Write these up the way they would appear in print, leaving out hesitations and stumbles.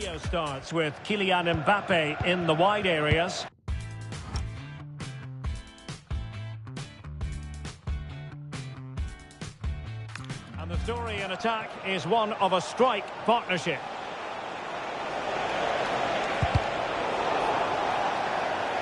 Video starts with Kylian Mbappe in the wide areas. And the story in attack is one of a strike partnership.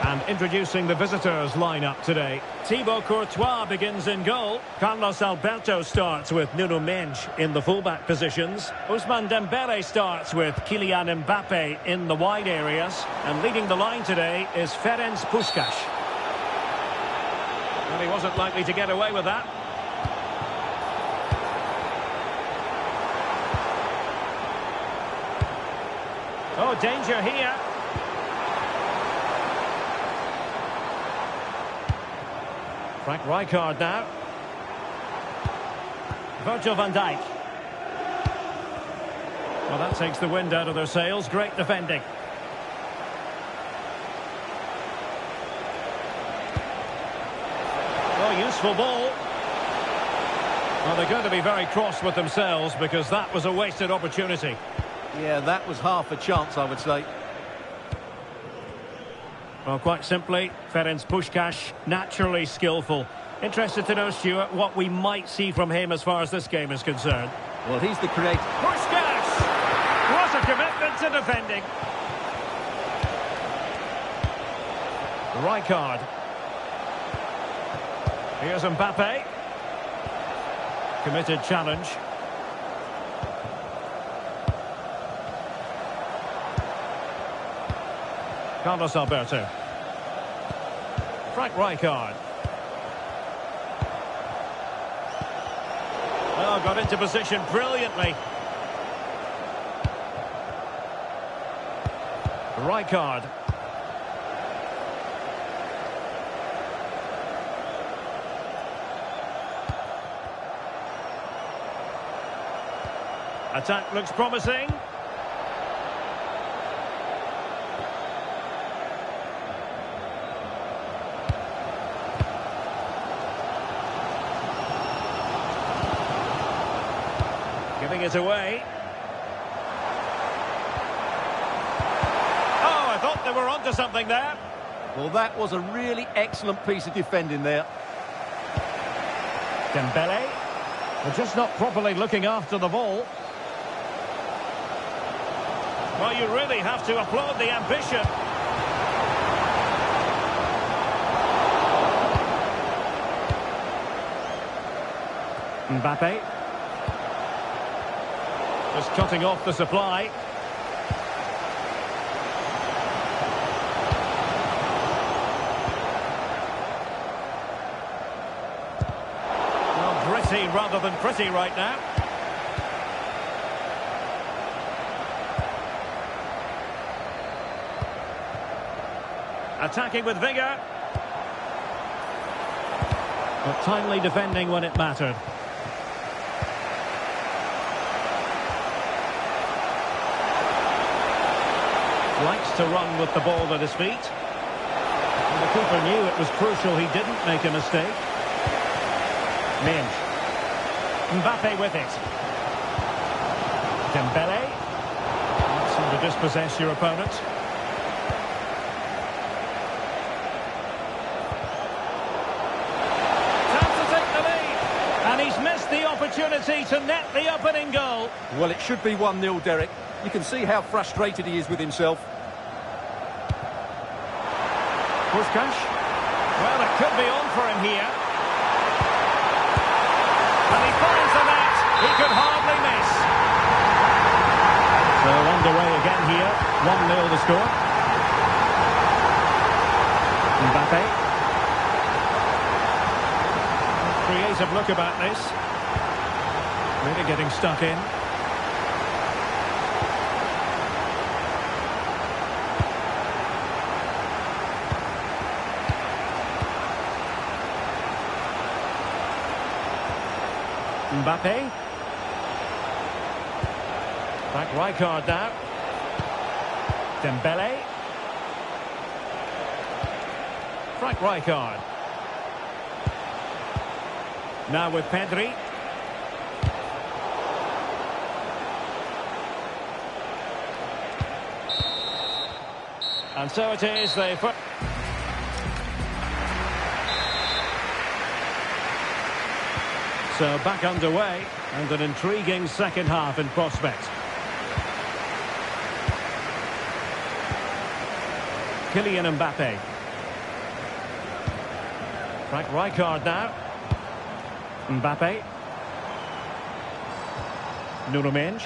And introducing the visitors lineup today. Thibaut Courtois begins in goal. Carlos Alberto starts with Nuno Mendes in the fullback positions. Ousmane Dembele starts with Kylian Mbappe in the wide areas. And leading the line today is Ferenc Puskás. And he wasn't likely to get away with that. Oh, danger here. Frank Rijkaard now. Virgil van Dijk. Well, that takes the wind out of their sails. Great defending. Oh, useful ball. Well, they're going to be very cross with themselves because that was a wasted opportunity. Yeah, that was half a chance, I would say. Well, quite simply, Ferenc Puskás, naturally skillful. Interested to know, Stuart, what we might see from him as far as this game is concerned. Well, he's the creator. Puskás! What a commitment to defending. Rijkaard. Here's Mbappe. Committed challenge. Carlos Alberto. Frank Rijkaard. Well, got into position brilliantly. Rijkaard. Attack looks promising. Giving it away. Oh, I thought they were onto something there. Well, that was a really excellent piece of defending there. Dembele. They're just not properly looking after the ball. Well, you really have to applaud the ambition. Mbappe. Just cutting off the supply. Well, gritty rather than pretty right now. Attacking with vigour. But timely defending when it mattered. Likes to run with the ball at his feet. And the keeper knew it was crucial he didn't make a mistake. Mendes. Mbappe with it. Dembele. That's to dispossess your opponent. Time to take the lead. And he's missed the opportunity to net the opening goal. Well, it should be 1-0, Derek. You can see how frustrated he is with himself. Puskás. Well, it could be on for him here. And he finds the net. He could hardly miss. So underway again here. 1-0 the score. Mbappe. Creative look about this. Really getting stuck in. Mbappe. Frank Rijkaard now. Dembele. Frank Rijkaard. Now with Pedri. And so it is, they... So back underway, and an intriguing second half in prospect. Kylian Mbappe. Frank Rijkaard now. Mbappe. Nuno Mendes.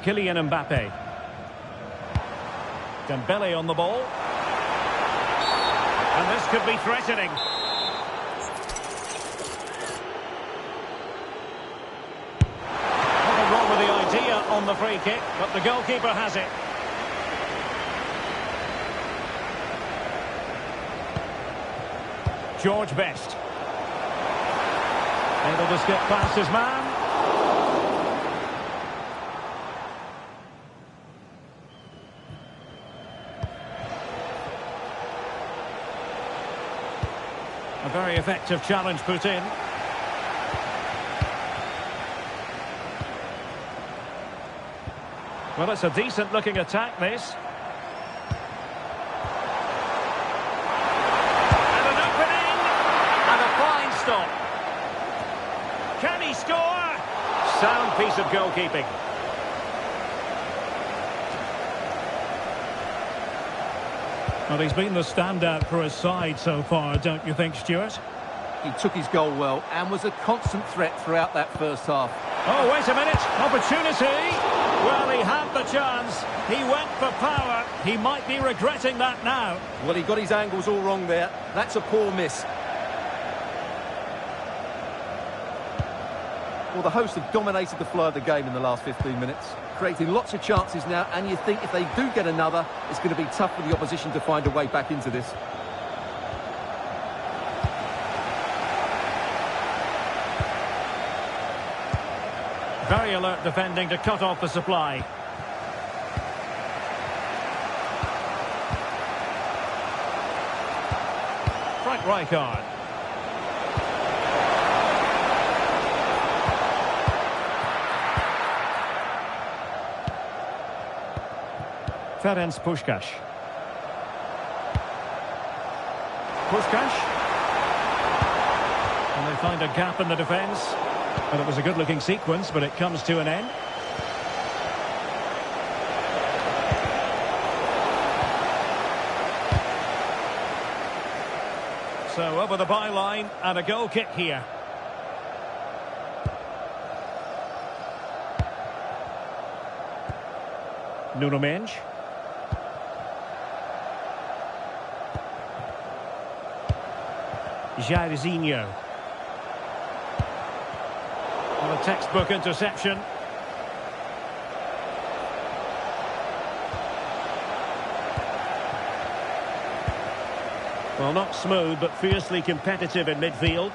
Kylian Mbappe. Dembele on the ball. And this could be threatening. Nothing wrong with the idea on the free kick, but the goalkeeper has it. George Best. Able to skip past his man. A very effective challenge put in. Well, it's a decent-looking attack, this. And an opening! And a fine stop. Can he score? Sound piece of goalkeeping. Well, he's been the standout for his side so far, don't you think, Stuart? He took his goal well and was a constant threat throughout that first half. Oh, wait a minute. Opportunity. Well, he had the chance. He went for power. He might be regretting that now. Well, he got his angles all wrong there. That's a poor miss. Well, the hosts have dominated the flow of the game in the last 15 minutes, creating lots of chances now, and you think if they do get another, it's going to be tough for the opposition to find a way back into this. Very alert defending to cut off the supply. Frank Rijkaard. Ferenc Puskás. Puskás. And they find a gap in the defence. And it was a good-looking sequence, but it comes to an end. So over the byline and a goal kick here. Nuno Mendes. Jairzinho. Well, a textbook interception. Well, not smooth, but fiercely competitive in midfield.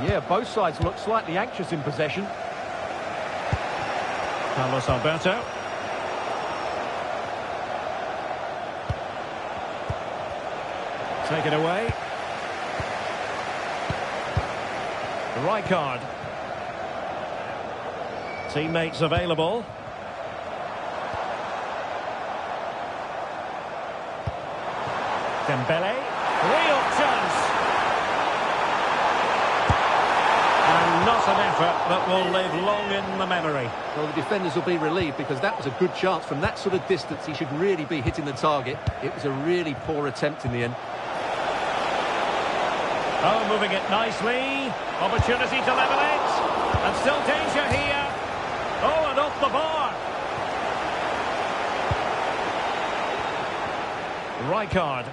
Yeah, both sides look slightly anxious in possession. Carlos Alberto. Taken away. Rijkaard. Teammates available. Dembele. Real chance. And not an effort that will live long in the memory. Well, the defenders will be relieved because that was a good chance. From that sort of distance, he should really be hitting the target. It was a really poor attempt in the end. Oh, moving it nicely. Opportunity to level it. And still danger here. Oh, and off the bar. Rijkaard.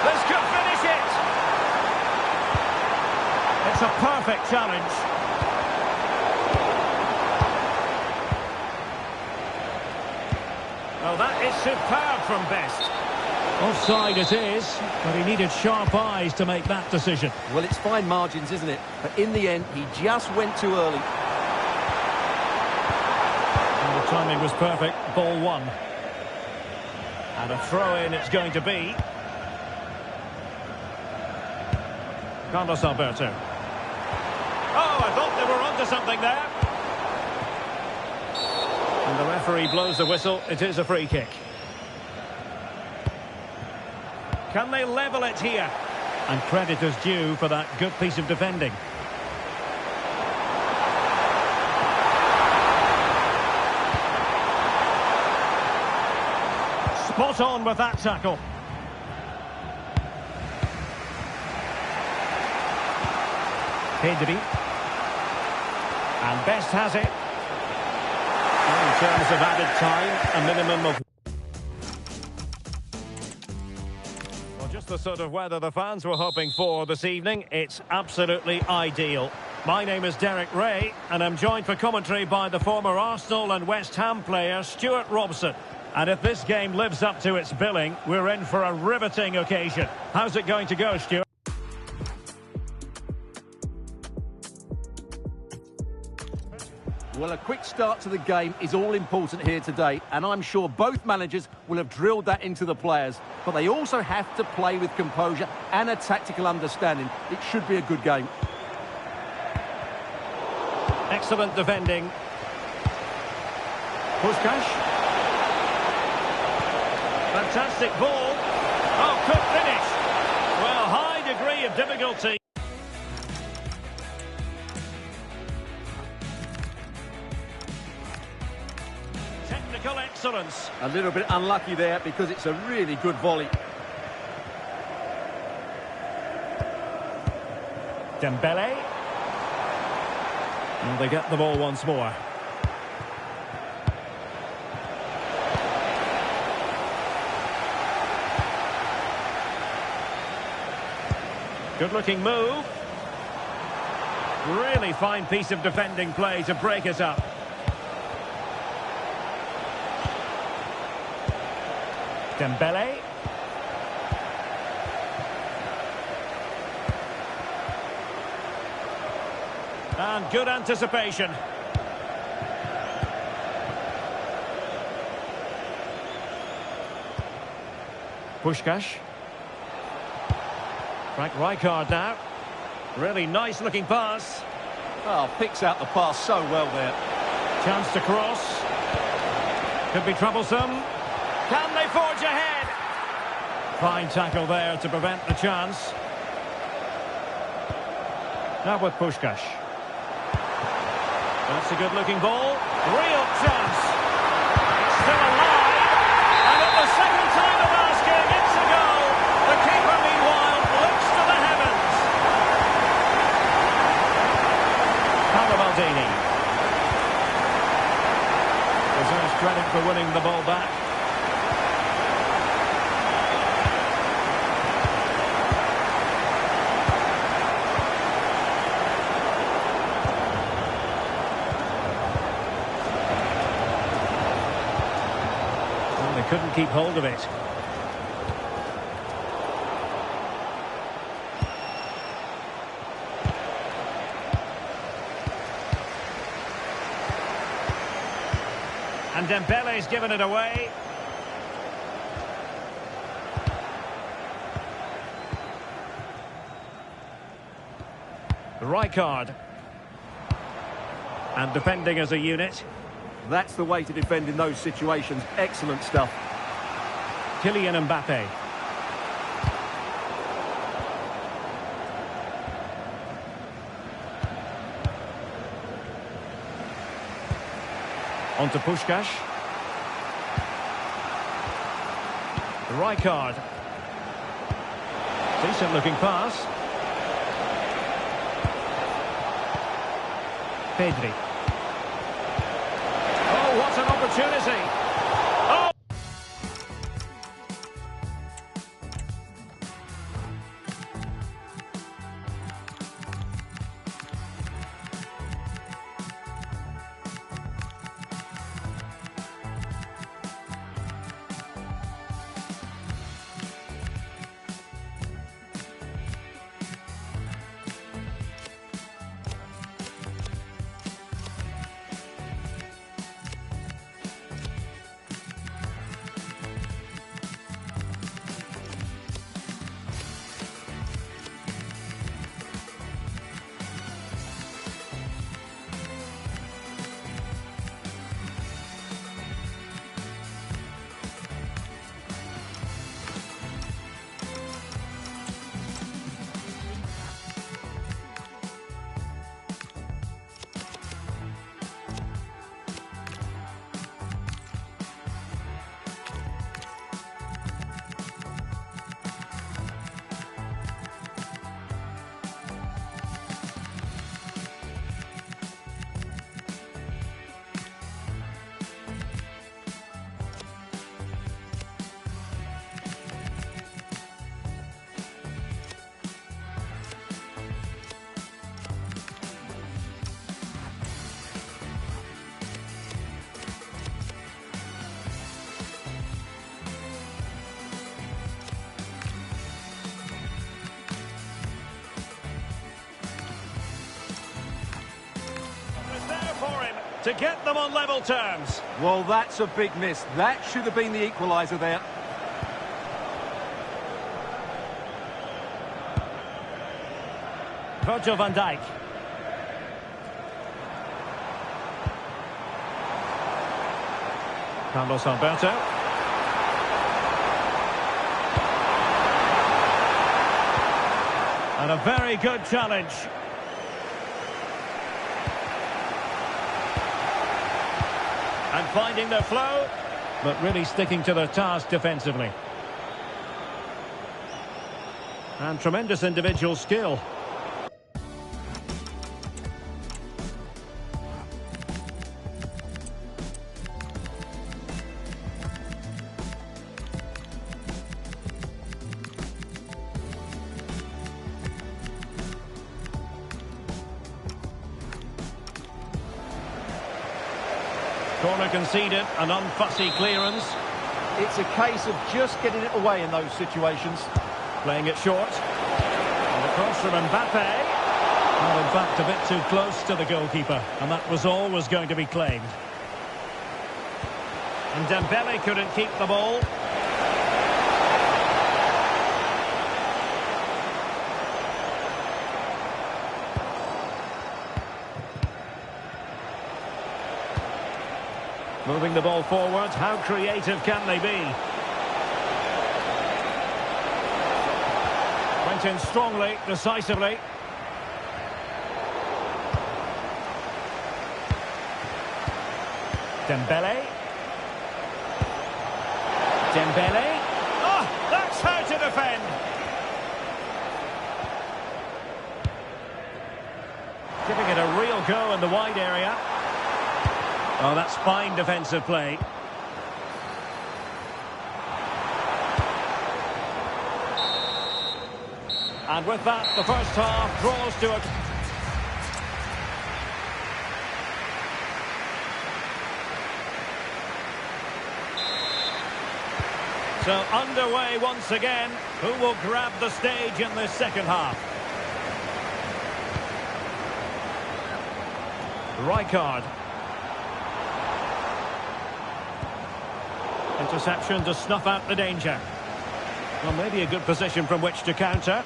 This could finish it. It's a perfect challenge. Well, that is superb from Best. Offside it is, but he needed sharp eyes to make that decision. Well, it's fine margins, isn't it? But in the end, he just went too early. And the timing was perfect. Ball one. And a throw-in it's going to be. Carlos Alberto. we're onto something there. And the referee blows the whistle. It is a free kick. Can they level it here? And credit is due for that good piece of defending. Spot on with that tackle. Pedri. And Best has it. In terms of added time, a minimum of... Well, just the sort of weather the fans were hoping for this evening. It's absolutely ideal. My name is Derek Ray, and I'm joined for commentary by the former Arsenal and West Ham player Stuart Robson. And if this game lives up to its billing, we're in for a riveting occasion. How's it going to go, Stuart? Well, a quick start to the game is all important here today, and I'm sure both managers will have drilled that into the players. But they also have to play with composure and a tactical understanding. It should be a good game. Excellent defending. Puskás. Fantastic ball. Oh, good finish. Well, high degree of difficulty. Technical excellence. A little bit unlucky there because it's a really good volley. Dembele. And they get the ball once more. Good-looking move. Really fine piece of defending play to break it up. Dembele. And good anticipation. Puskás. Frank Rijkaard now. Really nice looking pass. Oh, picks out the pass so well there. Chance to cross. Could be troublesome. Can they forge ahead? Fine tackle there to prevent the chance. Now with Puskás. That's a good looking ball. Real chance. It's still alive. And at the second time of asking, it's a goal. The keeper, meanwhile, looks to the heavens. Maldini. Deserves credit for winning the ball back. Well, they couldn't keep hold of it. And Dembele's given it away. Rijkaard. And defending as a unit. That's the way to defend in those situations. Excellent stuff. Kylian Mbappe. On to Puskás. Rijkaard. Decent looking pass. Pedri. Oh, what an opportunity. Oh! to get them on level terms. Well, that's a big miss. That should have been the equaliser there. Virgil van Dijk. Carlos Alberto. And a very good challenge. And finding the flow, but really sticking to their task defensively. And tremendous individual skill. Corner conceded, an unfussy clearance. It's a case of just getting it away in those situations. Playing it short. And across from Mbappe. Well, in fact, a bit too close to the goalkeeper. And that was always going to be claimed. And Dembele couldn't keep the ball. Moving the ball forward, how creative can they be? Went in strongly, decisively. Dembele. Dembele. Oh, that's how to defend. Giving it a real go in the wide area. Oh, that's fine defensive play. And with that, the first half draws to a... So underway once again. Who will grab the stage in this second half? Rijkaard. Interception to snuff out the danger. Well, maybe a good position from which to counter.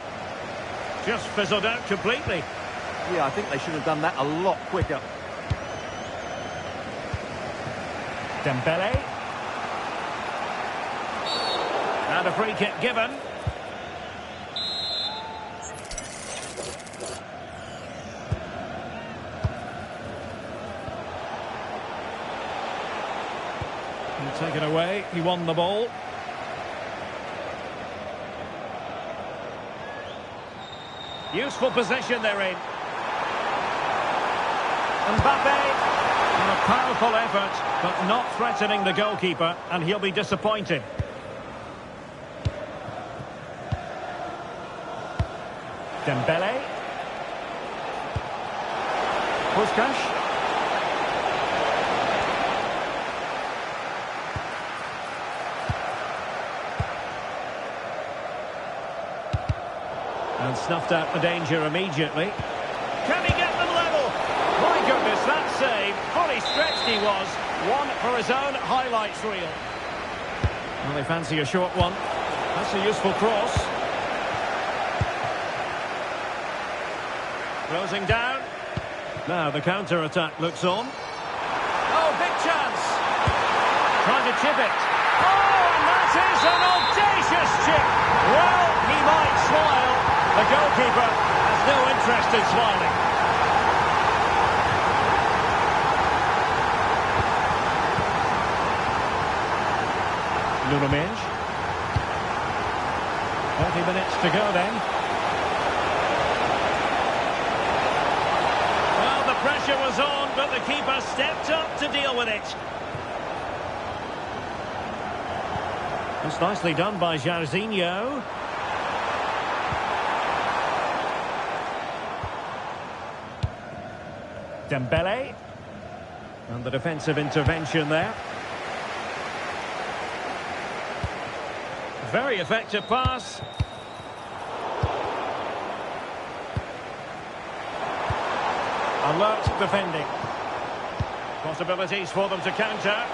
Just fizzled out completely. Yeah, I think they should have done that a lot quicker. Dembele. And a free kick given. Taken away, he won the ball. Useful position they're in. Mbappe, and a powerful effort, but not threatening the goalkeeper, and he'll be disappointed. Dembele. Puskas. And snuffed out the danger immediately. Can he get them level? My goodness, that save. Fully stretched he was. One for his own highlights reel. Well, they fancy a short one. That's a useful cross. Closing down. Now the counter-attack looks on. Oh, big chance. Trying to chip it. Oh, and that is an audacious chip. Well, he might smile. The goalkeeper has no interest in smiling. Nuno Mendes. 30 minutes to go then. Well, the pressure was on, but the keeper stepped up to deal with it. That's nicely done by Jairzinho. Dembele. And the defensive intervention there. Very effective pass. Alert defending. Possibilities for them to counter.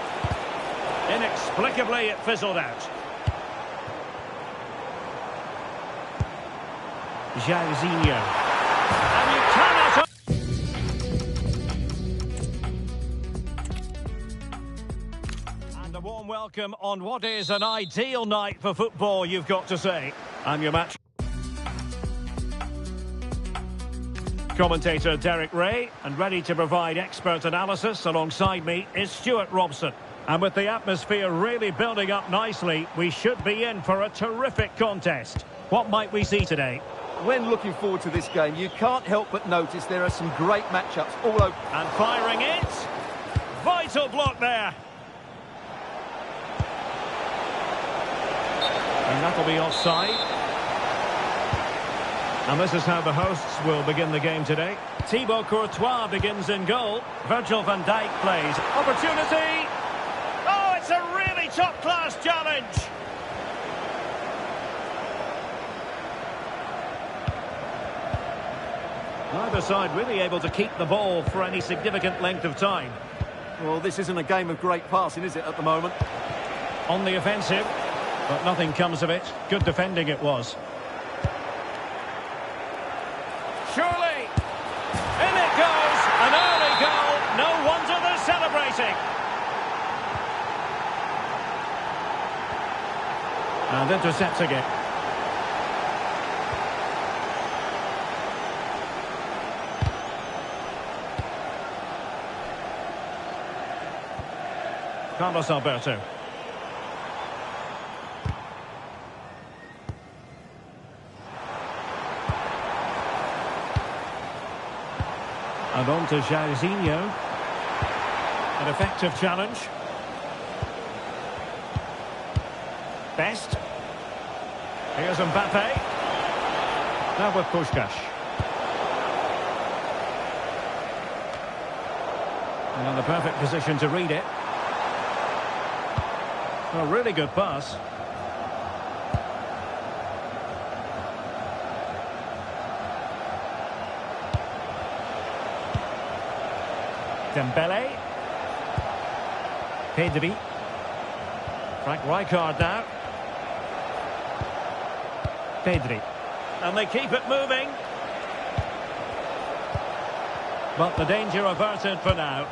Inexplicably, it fizzled out. Jairzinho. And you cannot... And a warm welcome on what is an ideal night for football, you've got to say. I'm your match commentator Derek Ray, and ready to provide expert analysis alongside me is Stuart Robson. And with the atmosphere really building up nicely, we should be in for a terrific contest. What might we see today? When looking forward to this game, you can't help but notice there are some great matchups all over. And firing it. Vital block there. And that'll be offside. And this is how the hosts will begin the game today. Thibaut Courtois begins in goal. Virgil van Dijk plays. Opportunity! Oh, it's a really top-class challenge! Neither side really able to keep the ball for any significant length of time. Well, this isn't a game of great passing, is it, at the moment? On the offensive, but nothing comes of it. Good defending it was. Surely! In it goes! An early goal! No wonder they're celebrating! And intercepting it. Carlos Alberto. And on to Jairzinho. An effective challenge. Best. Here's Mbappe. Now with Puskás. And in the perfect position to read it. A really good pass. Dembele. Pedri. Frank Rijkaard now. Pedri. And they keep it moving. But the danger averted for now.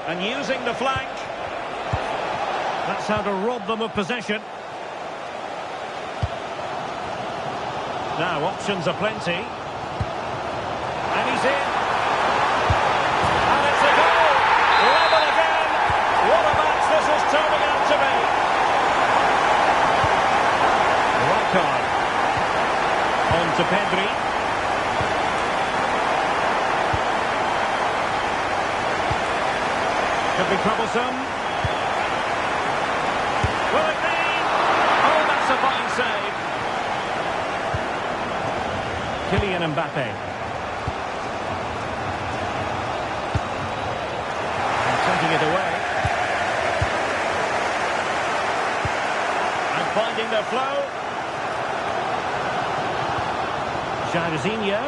And using the flank. That's how to rob them of possession. Now, options are plenty. And he's in. And it's a goal! Level again! What a match this is turning out to be! Rijkaard. On to Pedri. Could be troublesome. Will it be? Oh, that's a fine save. Kylian Mbappe. And taking it away. And finding the flow. Jairzinho.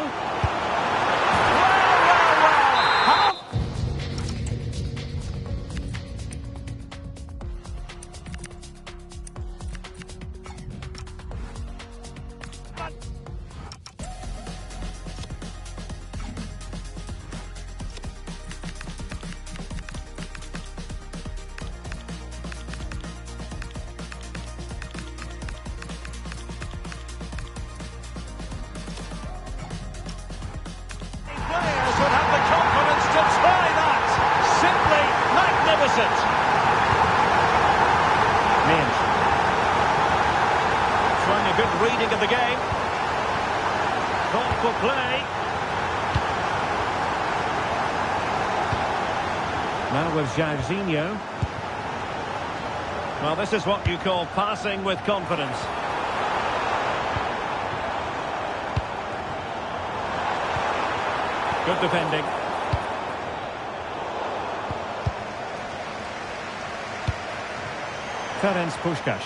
Showing a good reading of the game. Thoughtful play. Now with Jairzinho. Well, this is what you call passing with confidence. Good defending. Ferenc Puskás.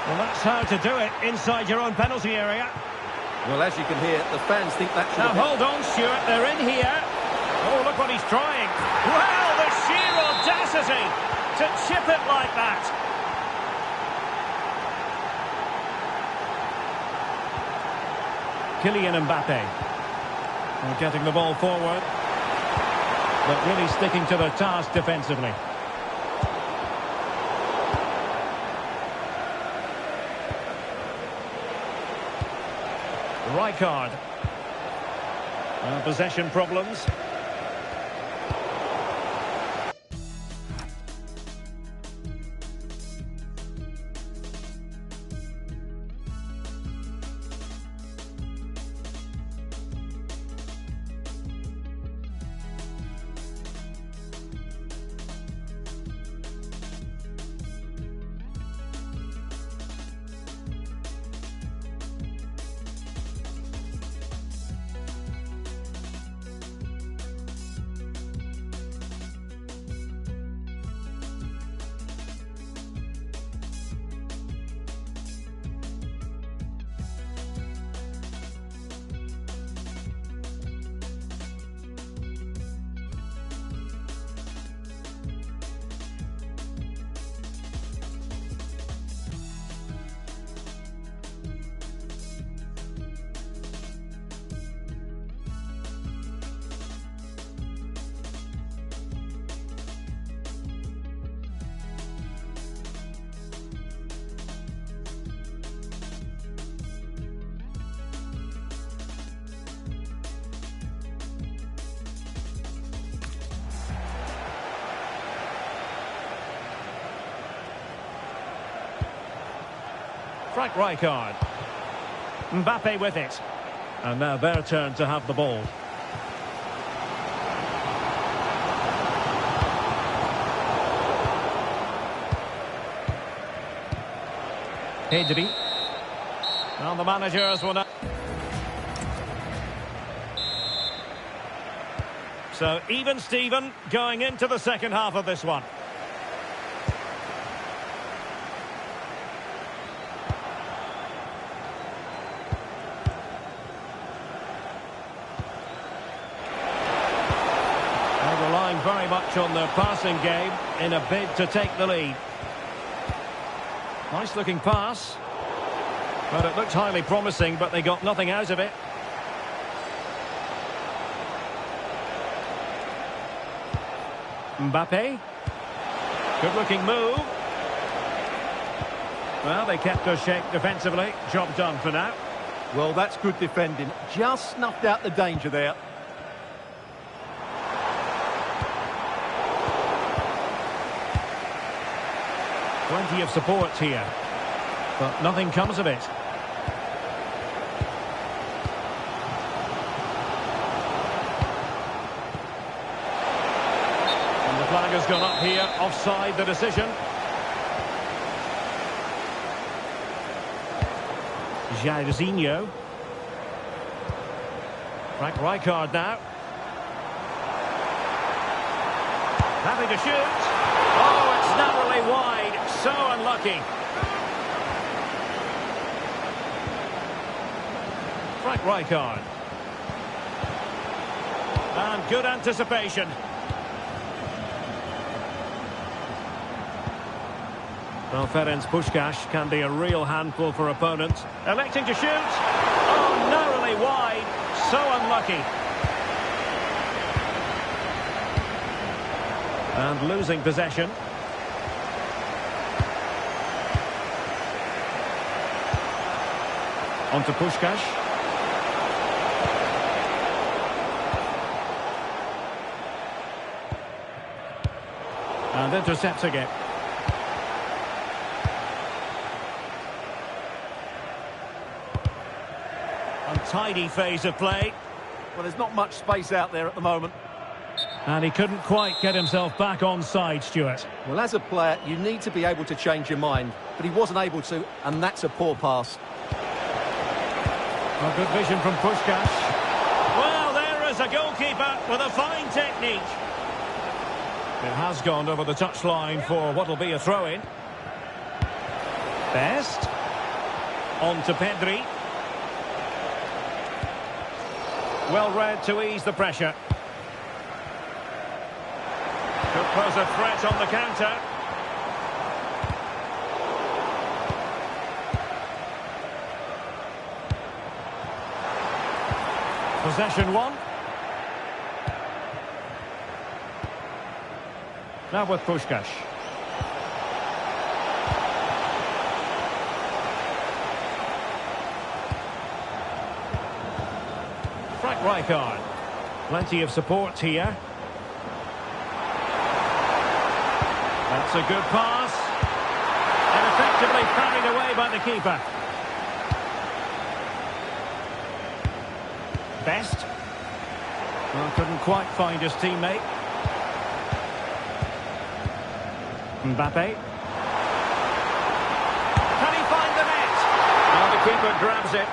Well, that's how to do it inside your own penalty area. Well, as you can hear, the fans think that should Now have hold on, Stuart, they're in here. Oh, look what he's trying. Well, the sheer audacity to chip it like that. Kylian Mbappe. We're getting the ball forward, but really sticking to their task defensively. Rijkaard. Possession problems. Frank Rijkaard. Mbappe with it. And now their turn to have the ball. Pedri. Well, the managers will not. So even Steven going into the second half of this one. Relying very much on their passing game in a bid to take the lead. Nice looking pass. But it looked highly promising, but they got nothing out of it. Mbappe. Good looking move. Well, they kept their shape defensively. Job done for now. Well, that's good defending. Just snuffed out the danger there. Plenty of support here, but nothing comes of it. And the flag has gone up here, offside the decision. Jairzinho. Frank Rijkaard now. Happy to shoot. Oh, it's narrowly wide. So unlucky. Frank Rijkaard. And good anticipation. Well, Ferenc Puskás can be a real handful for opponents. Electing to shoot. Oh, narrowly wide. So unlucky. And losing possession. On to Puskás. And intercepts again. Untidy phase of play. Well, there's not much space out there at the moment. And he couldn't quite get himself back on side, Stuart. Well, as a player, you need to be able to change your mind. But he wasn't able to, and that's a poor pass. Well, good vision from Puskás. Well, there is a goalkeeper with a fine technique. It has gone over the touchline for what will be a throw-in. Best. On to Pedri. Well read to ease the pressure. Could pose a threat on the counter. Possession one. Now with Puskás. Frank Rijkaard. Plenty of support here. That's a good pass. And effectively carried away by the keeper. Best. Well, couldn't quite find his teammate. Mbappe. Can he find the net? Well, the keeper grabs it.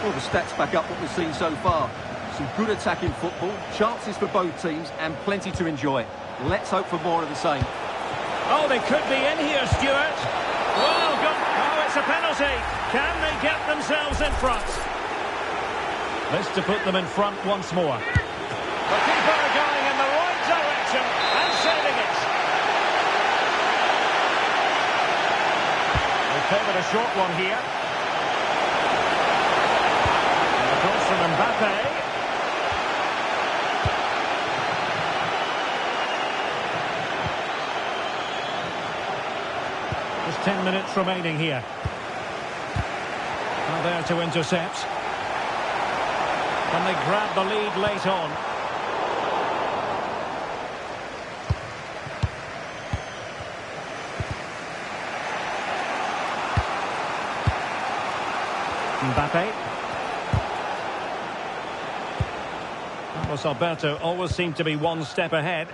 Well, the stats back up what we've seen so far. Some good attacking football, chances for both teams, and plenty to enjoy. Let's hope for more of the same. Oh, they could be in here, Stuart. Well, good. Oh, it's a penalty. Can they get themselves in front? This to put them in front once more. The keeper going in the right direction and saving it. They favoured a short one here. And a cross from Mbappe. Just 10 minutes remaining here. Now there to intercept. And they grab the lead late on. Mbappe. Carlos Alberto always seemed to be one step ahead.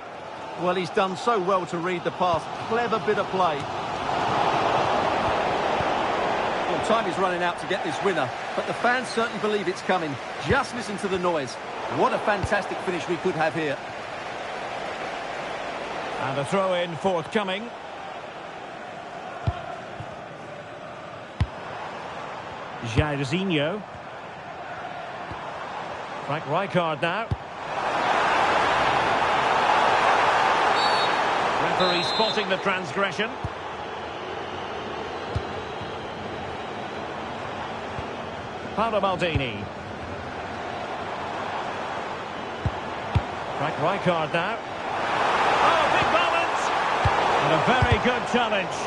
Well, he's done so well to read the pass. Clever bit of play. Well, time is running out to get this winner, but the fans certainly believe it's coming. Just listen to the noise. What a fantastic finish we could have here. And a throw-in forthcoming. Jairzinho. Frank Rijkaard now. Referee spotting the transgression. Paolo Maldini. Frank Rijkaard now. Oh, big moment! And a very good challenge.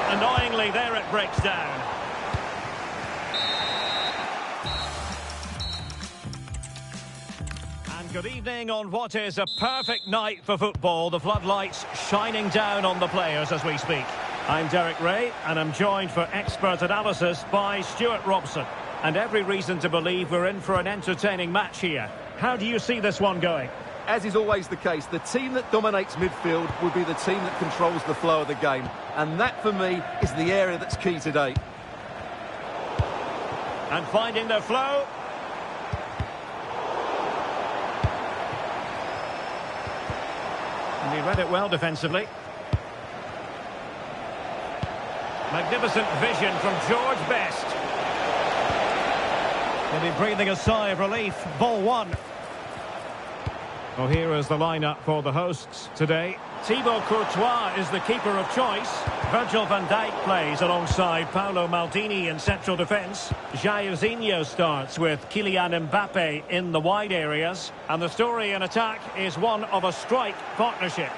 Annoyingly, there it breaks down. And good evening on what is a perfect night for football. The floodlights shining down on the players as we speak. I'm Derek Ray, and I'm joined for expert analysis by Stuart Robson. And every reason to believe we're in for an entertaining match here. How do you see this one going? As is always the case, the team that dominates midfield will be the team that controls the flow of the game. And that, for me, is the area that's key today. And finding their flow. And he read it well defensively. Magnificent vision from George Best. Maybe breathing a sigh of relief. Ball one. Well, here is the lineup for the hosts today. Thibaut Courtois is the keeper of choice. Virgil van Dijk plays alongside Paolo Maldini in central defence. Jairzinho starts with Kylian Mbappe in the wide areas. And the story in attack is one of a strike partnership.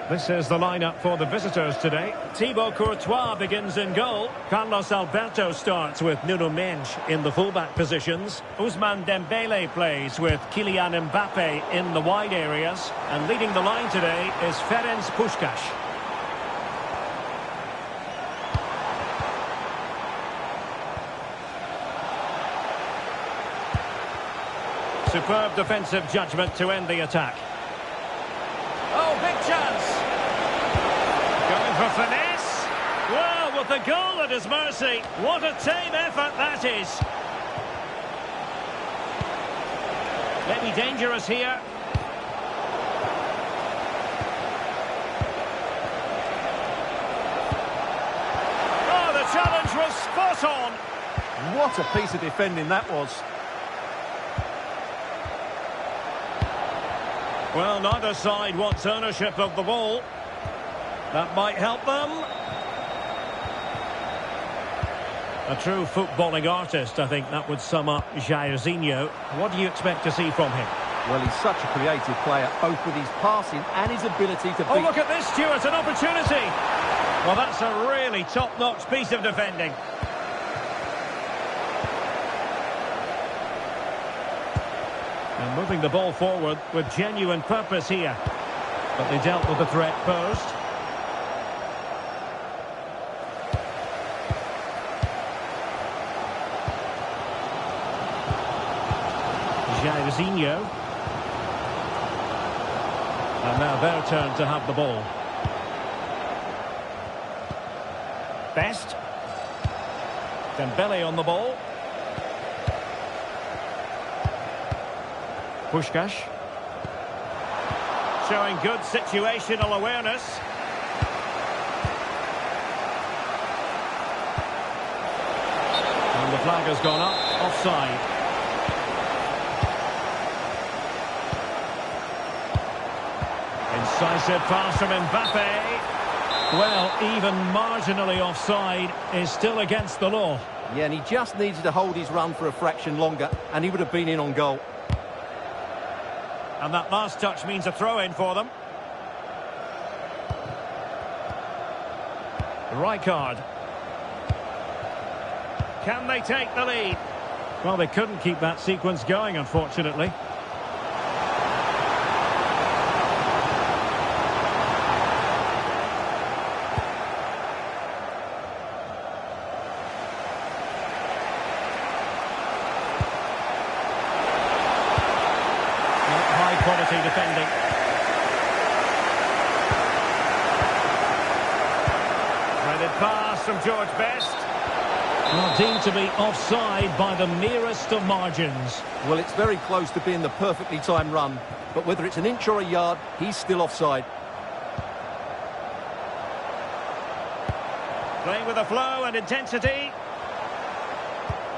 This is the lineup for the visitors today. Thibaut Courtois begins in goal. Carlos Alberto starts with Nuno Mendes in the fullback positions. Ousmane Dembele plays with Kylian Mbappe in the wide areas. And leading the line today is Ferenc Puskás. Superb defensive judgment to end the attack. Oh, big chance. Going for finesse. Well, with the goal at his mercy. What a tame effort that is. Maybe dangerous here. spot on. What a piece of defending that was. Well, neither side wants ownership of the ball. That might help them. A true footballing artist, I think that would sum up Jairzinho. What do you expect to see from him? Well, he's such a creative player, both with his passing and his ability to beat... Oh, look at this, Stuart, an opportunity! Well, that's a really top-notch piece of defending. And moving the ball forward with genuine purpose here. But they dealt with the threat posed. Jairzinho. And now their turn to have the ball. Best. Dembele on the ball. Puskás. Showing good situational awareness. And the flag has gone up. Offside. Incisive pass from Mbappe. Well, even marginally offside is still against the law. Yeah, and he just needed to hold his run for a fraction longer, and he would have been in on goal. And that last touch means a throw-in for them. Rijkaard. Can they take the lead? Well, they couldn't keep that sequence going, unfortunately. Quality defending. Threaded pass from George Best. Well, deemed to be offside by the merest of margins. Well, it's very close to being the perfectly timed run, but whether it's an inch or a yard, he's still offside. Playing with a flow and intensity.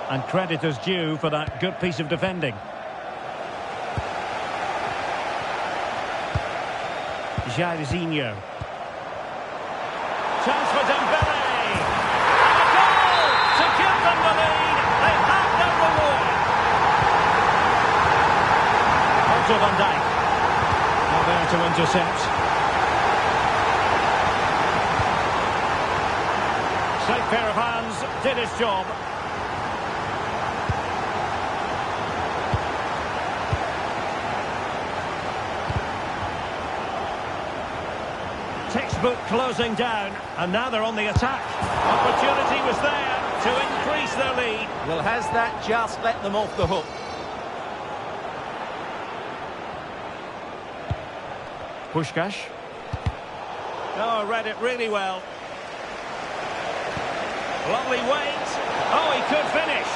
And credit is due for that good piece of defending. Jairzinho. Chance for Dembele. And a goal to give them the lead. They have their reward. Onto Van Dijk. Not there to intercept. Safe pair of hands. Did his job. Textbook closing down, and now they're on the attack. Opportunity was there to increase their lead. Well, has that just let them off the hook? Puskás. Oh, read it really well. Lovely wait. Oh, he could finish.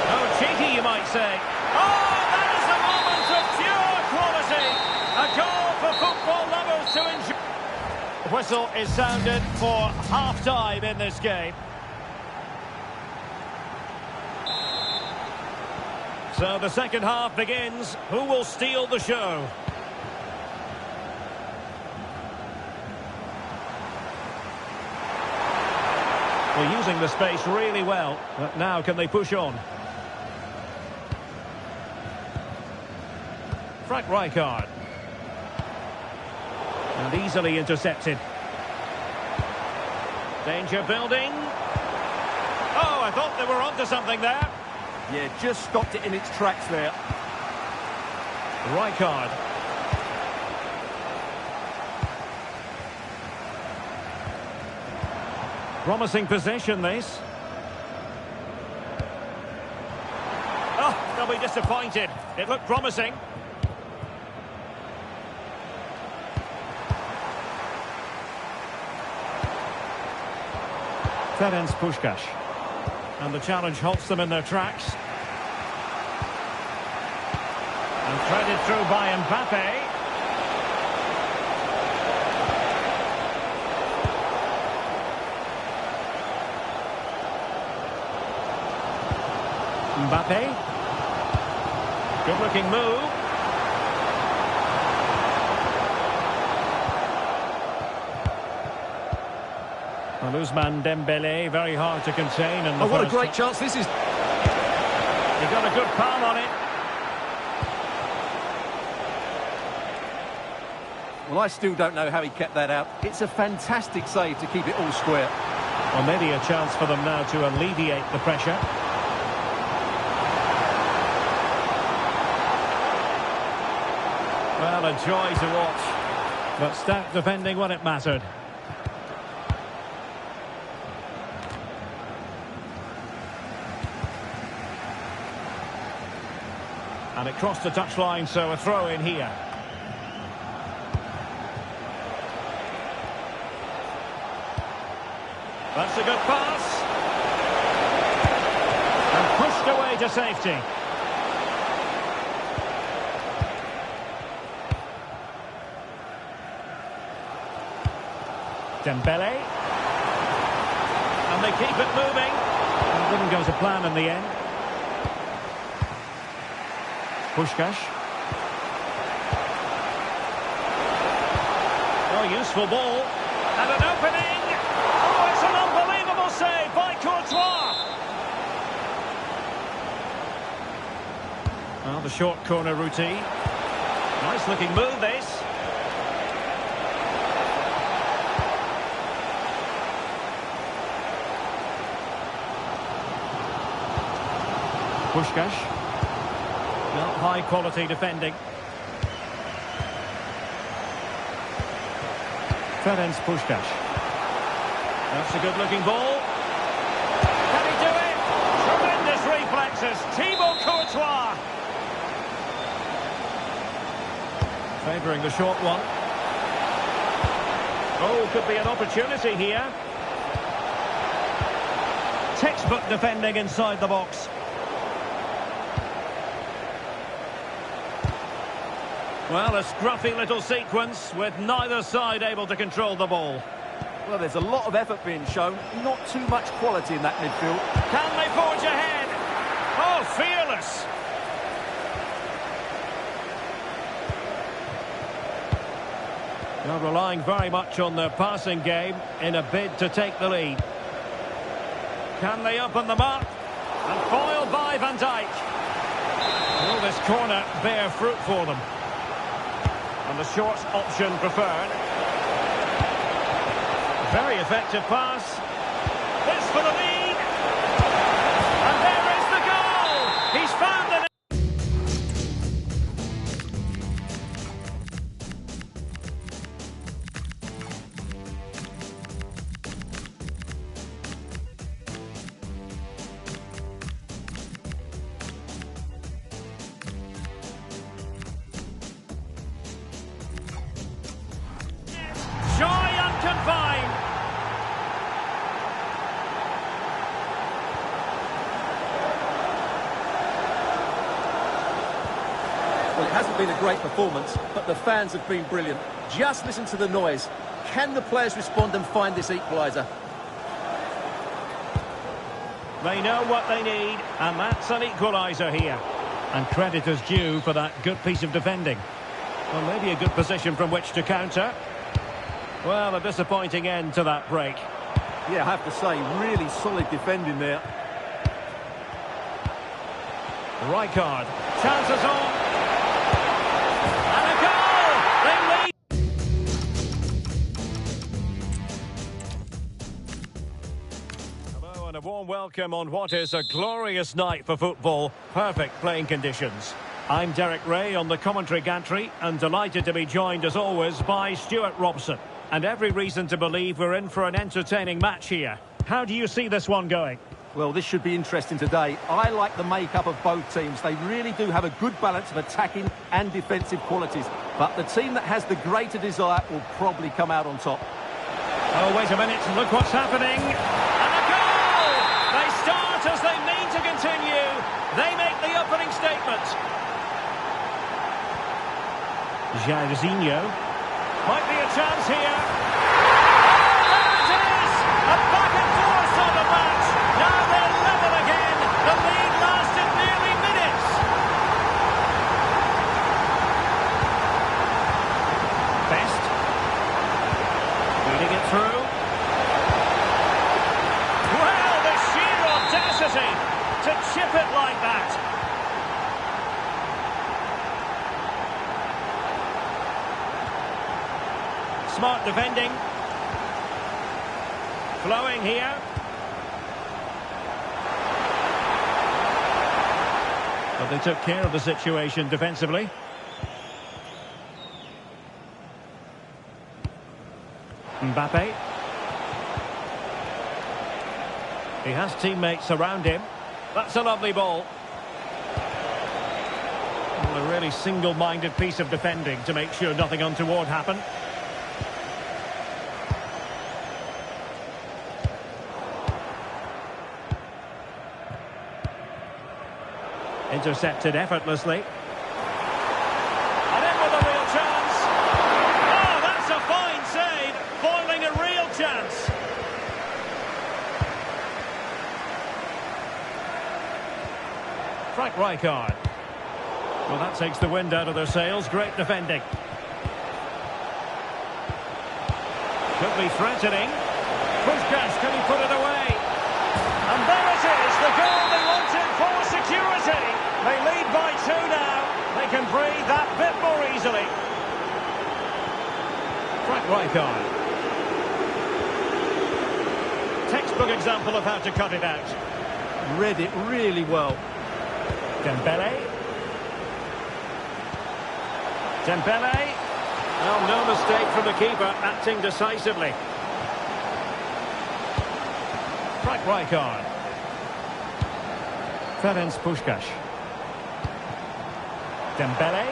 Oh, cheeky, you might say. Oh, that is the moment of pure quality. A goal for football lovers to enjoy. The whistle is sounded for half-time in this game. So the second half begins. Who will steal the show? Well, using the space really well, but now can they push on? Frank Rijkaard. And easily intercepted. Danger building. Oh, I thought they were onto something there. Yeah, just stopped it in its tracks there. Rijkaard. Promising possession, this. Oh, they'll be disappointed. It looked promising. Ferenc Puskás. And the challenge halts them in their tracks. And threaded through by Mbappe. Mbappe. Good-looking move. Well, Ousmane Dembele, very hard to contain. In the what a first great chance this is. He got a good palm on it. Well, I still don't know how he kept that out. It's a fantastic save to keep it all square. Well, maybe a chance for them now to alleviate the pressure. Well, a joy to watch. But stout defending when it mattered. And it crossed the touchline, so a throw in here. That's a good pass. And pushed away to safety. Dembele. And they keep it moving. It didn't go to plan in the end. Puskás. Oh, useful ball. And an opening. Oh, it's an unbelievable save by Courtois. Well, the short corner routine. Nice looking move, this. Puskás. Well, high quality defending. Ferenc Puskás. That's a good looking ball. Can he do it? Tremendous reflexes. Thibaut Courtois. Favouring the short one. Oh, could be an opportunity here. Textbook defending inside the box. Well, a scruffy little sequence with neither side able to control the ball. Well, there's a lot of effort being shown, not too much quality in that midfield. Can they forge ahead? Oh, fearless. They're relying very much on their passing game in a bid to take the lead. Can they open them up? And foiled by Van Dijk. Will this corner bear fruit for them? And the short option preferred. Very effective pass. This for the lead. And there is the goal. He's found the... Joy unconfined. Well, it hasn't been a great performance, but the fans have been brilliant. Just listen to the noise. Can the players respond and find this equaliser? They know what they need, and that's an equaliser here. And credit is due for that good piece of defending. Well, maybe a good position from which to counter. Well, a disappointing end to that break. Yeah, I have to say, really solid defending there. Rijkaard. Chances on. And a goal! They lead. Hello and a warm welcome on what is a glorious night for football. Perfect playing conditions. I'm Derek Ray on the commentary gantry and delighted to be joined as always by Stuart Robson. And every reason to believe we're in for an entertaining match here. How do you see this one going? Well, this should be interesting today. I like the makeup of both teams. They really do have a good balance of attacking and defensive qualities. But the team that has the greater desire will probably come out on top. Oh, wait a minute. Look what's happening. And a goal! They start as they mean to continue. They make the opening statement. Jairzinho. Might be a chance here. There it is! A back and forth sort of match. Now they're level again. The lead lasted nearly smart defending. Flowing here. But they took care of the situation defensively. Mbappe. He has teammates around him. That's a lovely ball. Well, a really single-minded piece of defending to make sure nothing untoward happened. Intercepted effortlessly. And in with a real chance. Oh, that's a fine save. Foiling a real chance. Frank Rijkaard. Well, that takes the wind out of their sails. Great defending. Could be threatening. Puskás, can he put it away? And there it is, the goal they wanted for security. They lead by 2 now. They can breathe that bit more easily. Frank Rijkaard. Textbook example of how to cut it out. Read it really well. Dembele. Dembele. Well, no mistake from the keeper, acting decisively. Frank Rijkaard. Ferenc Puskás. Dembele.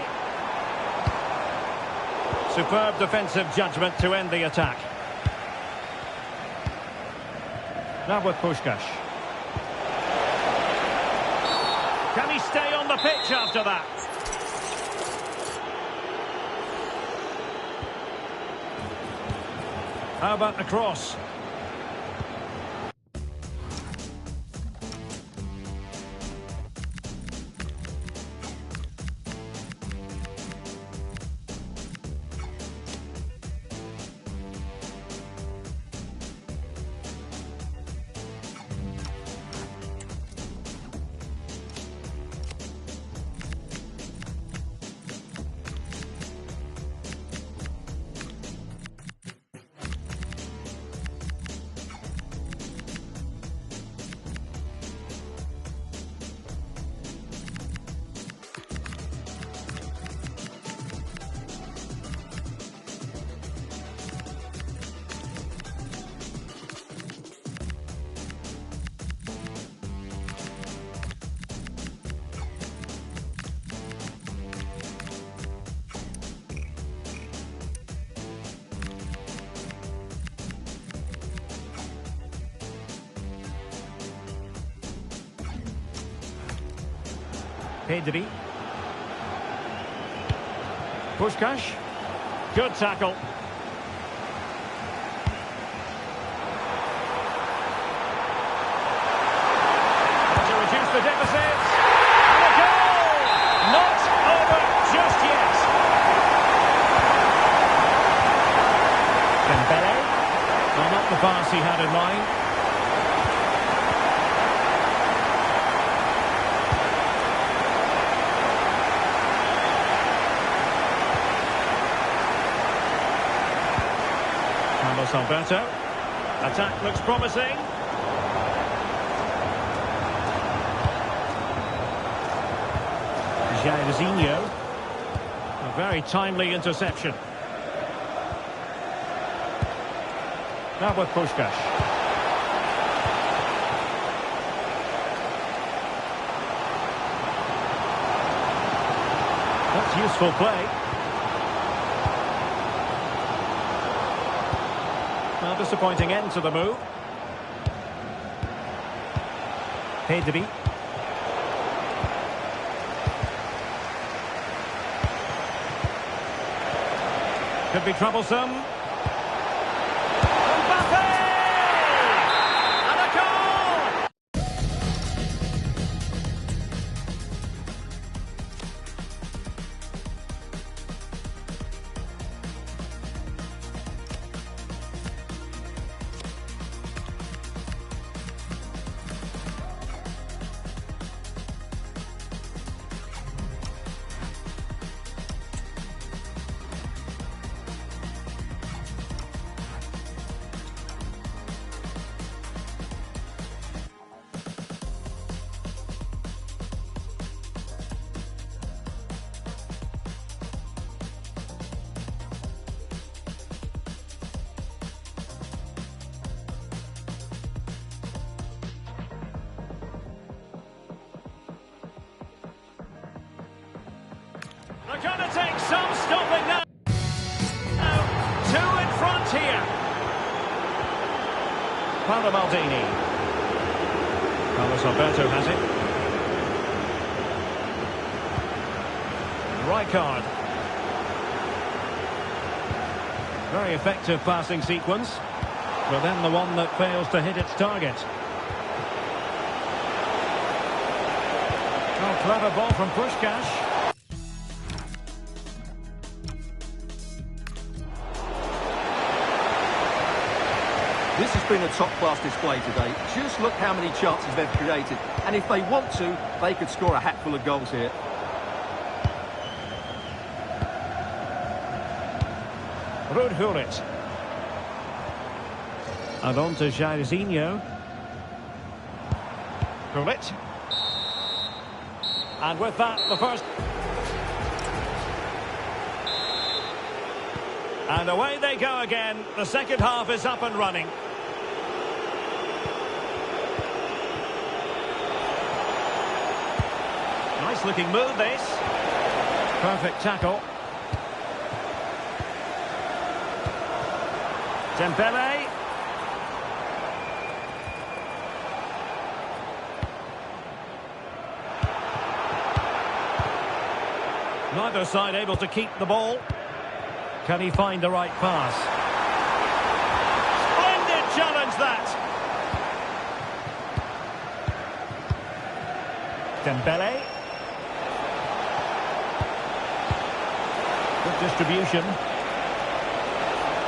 Superb defensive judgment to end the attack. Now with Puskás. Can he stay on the pitch after that? How about the cross? Pedri. Puskás. Good tackle. To reduce the deficit. And a goal! Not over just yet. Dembele. Well, not the pass he had in mind. Alberto. Attack looks promising. Jairzinho. A very timely interception. Now with Puskás. That's useful play. A disappointing end to the move. Pedri. Could be troublesome. Mbappe! And a goal! They're going to take some stopping now. Two in front here. Paolo Maldini. Carlos Alberto has it. Rijkaard. Very effective passing sequence, but then the one that fails to hit its target. Oh, clever ball from Puskás. This has been a top-class display today. Just look how many chances they've created. And if they want to, they could score a hatful of goals here. Ruud Gullit. And on to Jairzinho. Gullit. And with that, the first... And away they go again. The second half is up and running. Nice looking move, this. Perfect tackle. Dembele. Neither side able to keep the ball. Can he find the right pass? Splendid challenge, that. Dembele. Good distribution.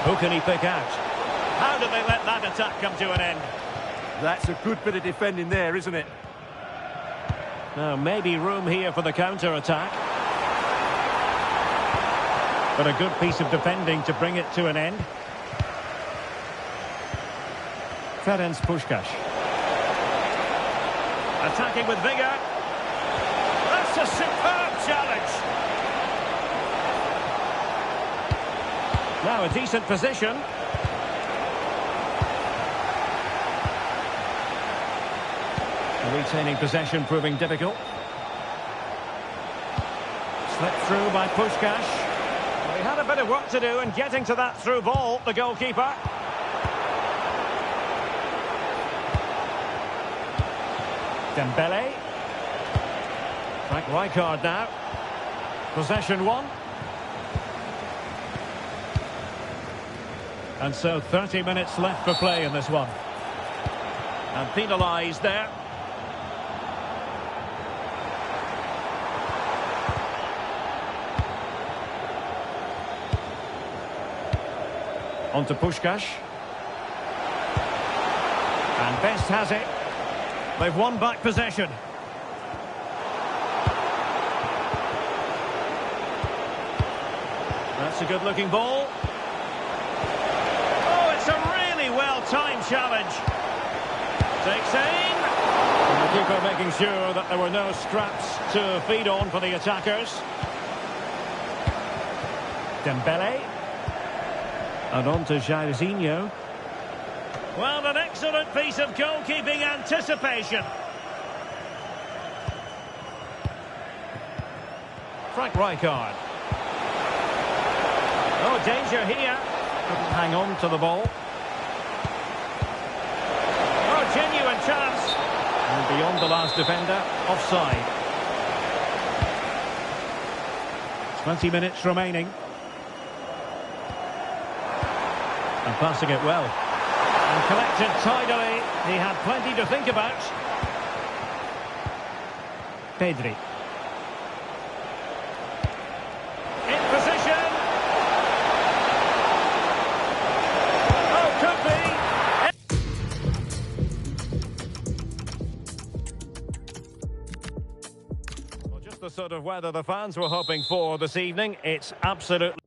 Who can he pick out? How did they let that attack come to an end? That's a good bit of defending there, isn't it? Now, maybe room here for the counter-attack. But a good piece of defending to bring it to an end. Ferenc Puskás. Attacking with vigour. That's a superb challenge. Now a decent position. Retaining possession proving difficult. Slipped through by Puskás. He had a bit of work to do in getting to that through ball, the goalkeeper. Dembele. Frank Rijkaard now. Possession one. And so 30 minutes left for play in this one. And penalised there. On to Puskás. And Best has it. They've won back possession. That's a good-looking ball. Oh, it's a really well-timed challenge. Takes aim. And the keeper making sure that there were no scraps to feed on for the attackers. Dembele. And on to Jairzinho. Well, an excellent piece of goalkeeping anticipation. Frank Rijkaard. Oh, danger here. Couldn't hang on to the ball. Oh, genuine chance. And beyond the last defender, offside. 20 minutes remaining. And passing it well. And collected tidily. He had plenty to think about. Pedri. In position. Oh, could be. Well, just the sort of weather the fans were hoping for this evening. It's absolutely...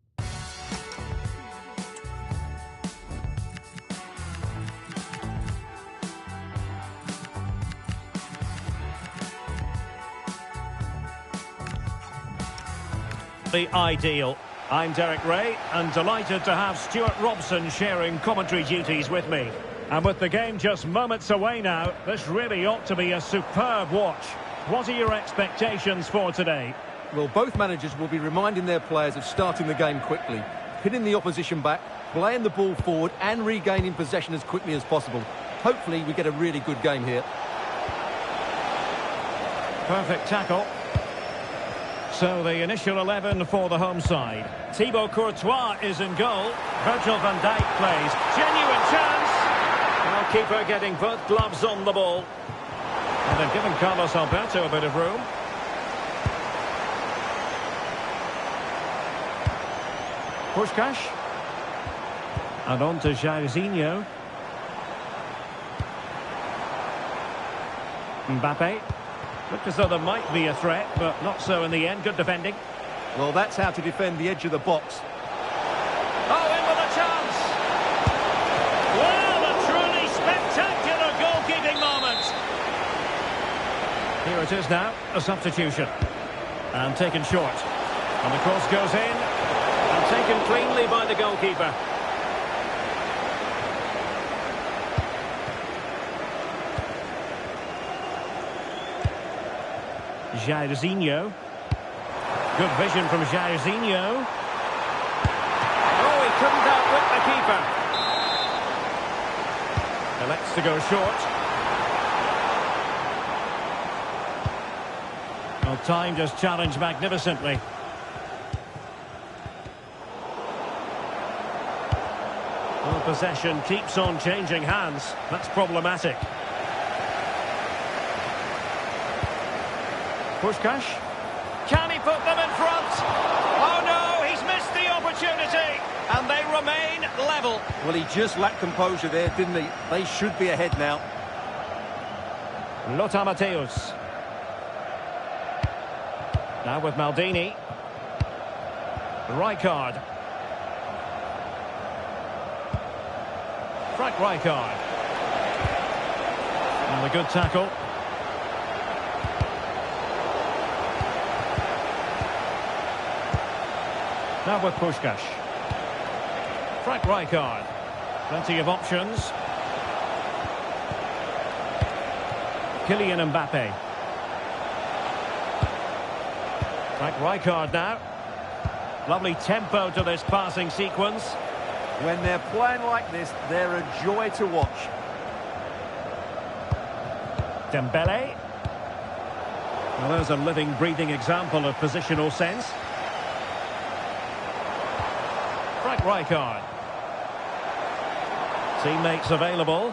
ideal. I'm Derek Ray and delighted to have Stuart Robson sharing commentary duties with me. And with the game just moments away now, this really ought to be a superb watch. What are your expectations for today? Well, both managers will be reminding their players of starting the game quickly, pinning the opposition back, playing the ball forward and regaining possession as quickly as possible. Hopefully we get a really good game here. Perfect tackle. So the initial 11 for the home side. Thibaut Courtois is in goal. Virgil van Dijk plays. Genuine chance. Well, keeper getting both gloves on the ball. And they've given Carlos Alberto a bit of room. Puskás. And on to Jairzinho. Mbappe. Looked as though there might be a threat, but not so in the end. Good defending. Well, that's how to defend the edge of the box. Oh, in with a chance! Well, a truly spectacular goalkeeping moment. Here it is now, a substitution. And taken short. And the cross goes in. And taken cleanly by the goalkeeper. Jairzinho. Good vision from Jairzinho. Oh, he couldn't outwit the keeper. Elects to go short. Well, time just challenged magnificently. Well, possession keeps on changing hands. That's problematic. Puskás. Can he put them in front? Oh no, he's missed the opportunity. And they remain level. Well, he just lacked composure there, didn't he? They should be ahead now. Lothar Matthäus. Now with Maldini. Rijkaard. Frank Rijkaard. And a good tackle. Now with Puskás. Frank Rijkaard. Plenty of options. Kylian Mbappe. Frank Rijkaard now. Lovely tempo to this passing sequence. When they're playing like this, they're a joy to watch. Dembele. Well, there's a living, breathing example of positional sense. Frank Rijkaard. Teammates available.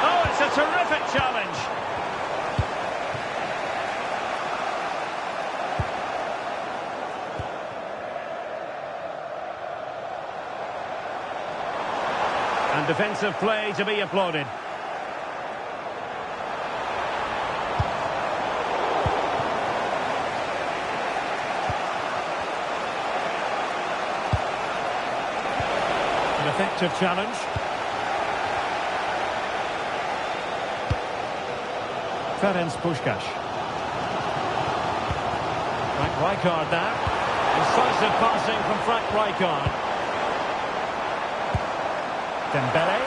Oh, it's a terrific challenge. And defensive play to be applauded. An effective challenge. Ferenc Puskás. Frank Rijkaard now. Incisive passing from Frank Rijkaard. Dembele.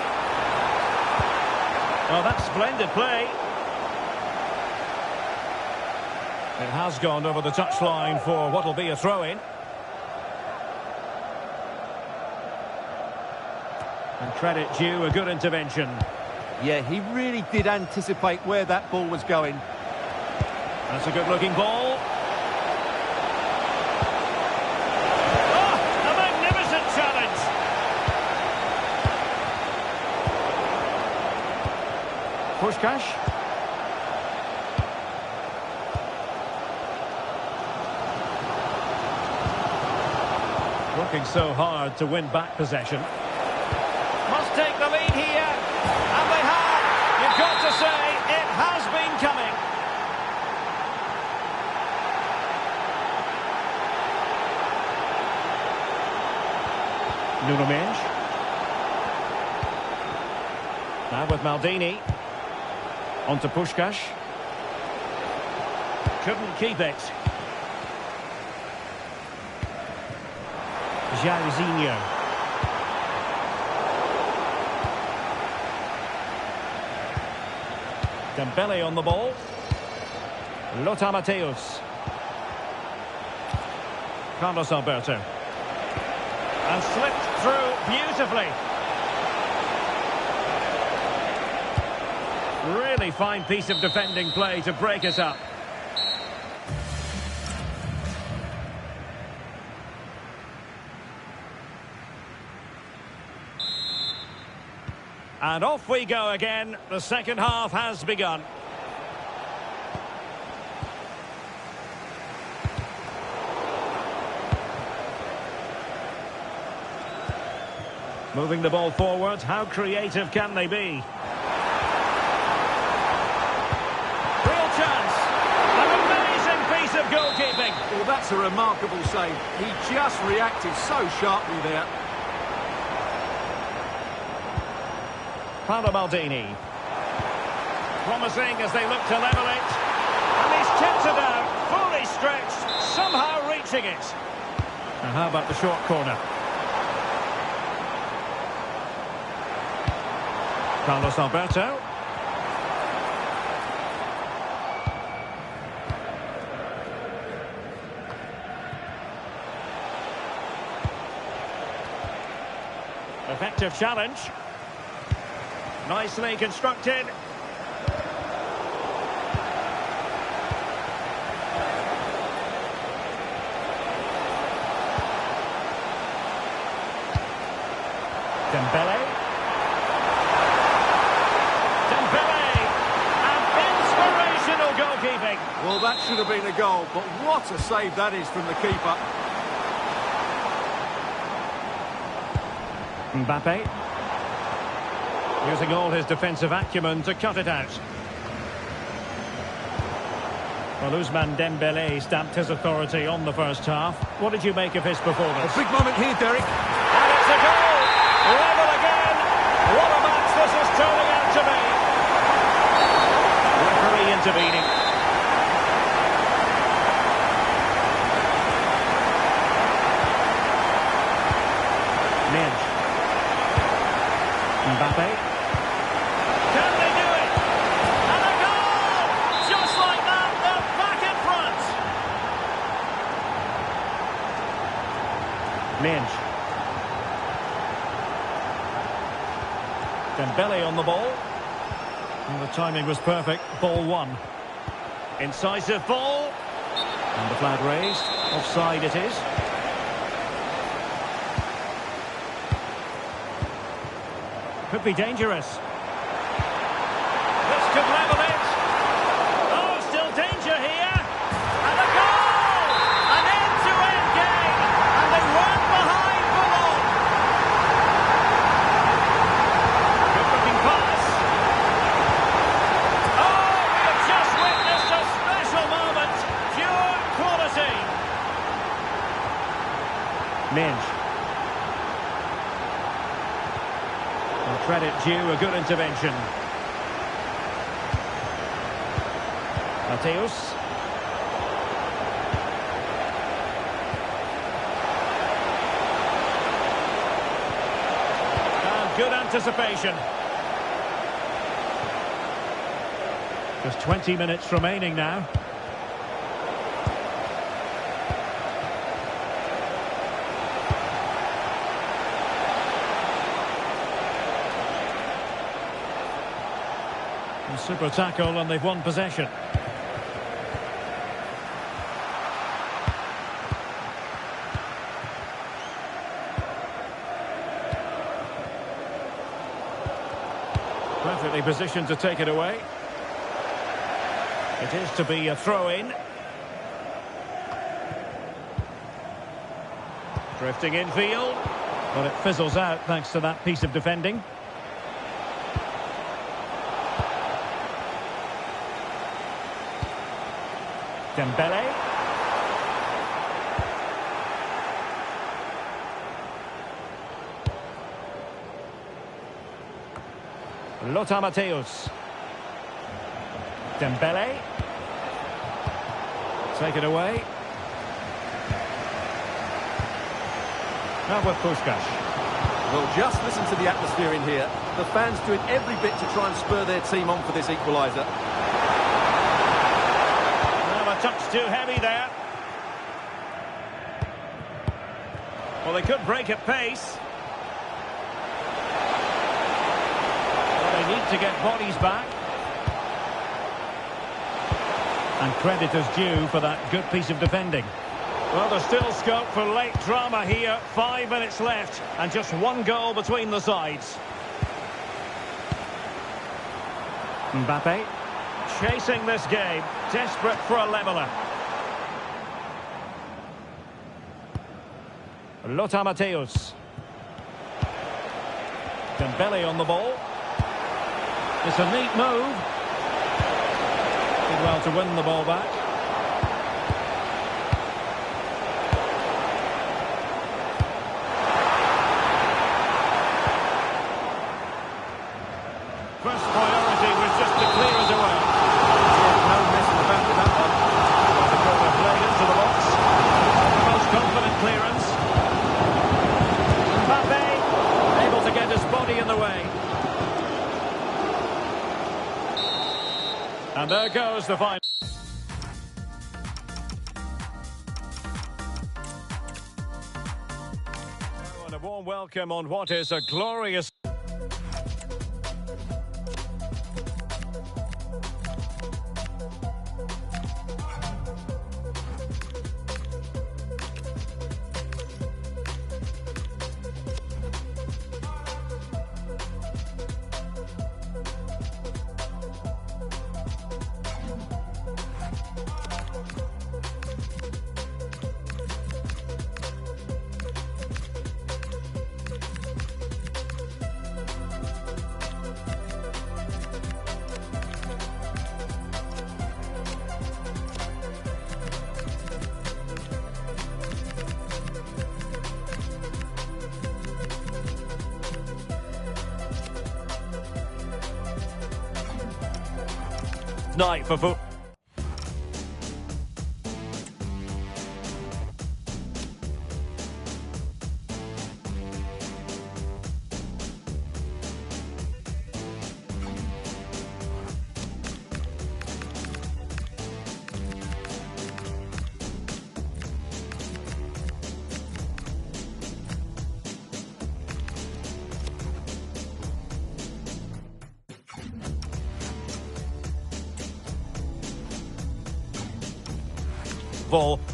Oh, that's splendid play. It has gone over the touchline for what will be a throw-in. And credit due, a good intervention. Yeah, he really did anticipate where that ball was going. That's a good-looking ball. Oh, a magnificent challenge. Puskás. Working so hard to win back possession. Must take the lead here. And they have. You've got to say, it has been coming. Nuno Mendes. Now with Maldini. On to Puskás. Couldn't keep it. Jairzinho. Dembele on the ball. Lothar Matthäus. Carlos Alberto. And slipped through beautifully. Really fine piece of defending play to break it up. And off we go again. The second half has begun. Moving the ball forward. How creative can they be? Real chance. An amazing piece of goalkeeping. Well, that's a remarkable save. He just reacted so sharply there. Paolo Maldini. Promising as they look to level it. And he's tipped it out, fully stretched, somehow reaching it. And how about the short corner? Carlos Alberto. Effective challenge. Nicely constructed. Dembele. And inspirational goalkeeping. Well, that should have been a goal, but what a save that is from the keeper. Mbappe. Using all his defensive acumen to cut it out. Well, Ousmane Dembele stamped his authority on the first half. What did you make of his performance? A big moment here, Derek. And it's a goal! Level again! What a match this is turning out to be! Referee intervening. Minge. Mbappe. Can they do it? And a goal! Just like that, they're back in front. Minge. Dembele on the ball. And the timing was perfect. Ball one. Incisive ball. And the flag raised. Offside it is. Could be dangerous. This could level it. Oh, still danger here. And a goal! An end-to-end game. And they weren't behind for long. Good-looking pass. Oh, we have just witnessed a special moment. Pure quality. Minge. Credit due, a good intervention. Matthäus. And good anticipation. Just 20 minutes remaining now. Super tackle and they've won possession. Perfectly positioned to take it away. It is to be a throw-in. Drifting infield. But it fizzles out thanks to that piece of defending. Dembele. Lothar Matthäus. Dembele. Take it away. Now with Puskás. Well, just listen to the atmosphere in here. The fans doing every bit to try and spur their team on for this equaliser. too heavy there. Well, they could break at pace. Well, they need to get bodies back. And credit is due for that good piece of defending. Well, there's still scope for late drama here. 5 minutes left and just one goal between the sides. Mbappe chasing this game, desperate for a leveller. Lothar Matthäus. Dembele on the ball. It's a neat move. Did well to win the ball back. First priority was just to clear it away. Yeah, no messing about with that one. The goal played into the box. The most confident clearance. Mbappe able to get his body in the way. And there goes the final. And a warm welcome on what is a glorious... night for football.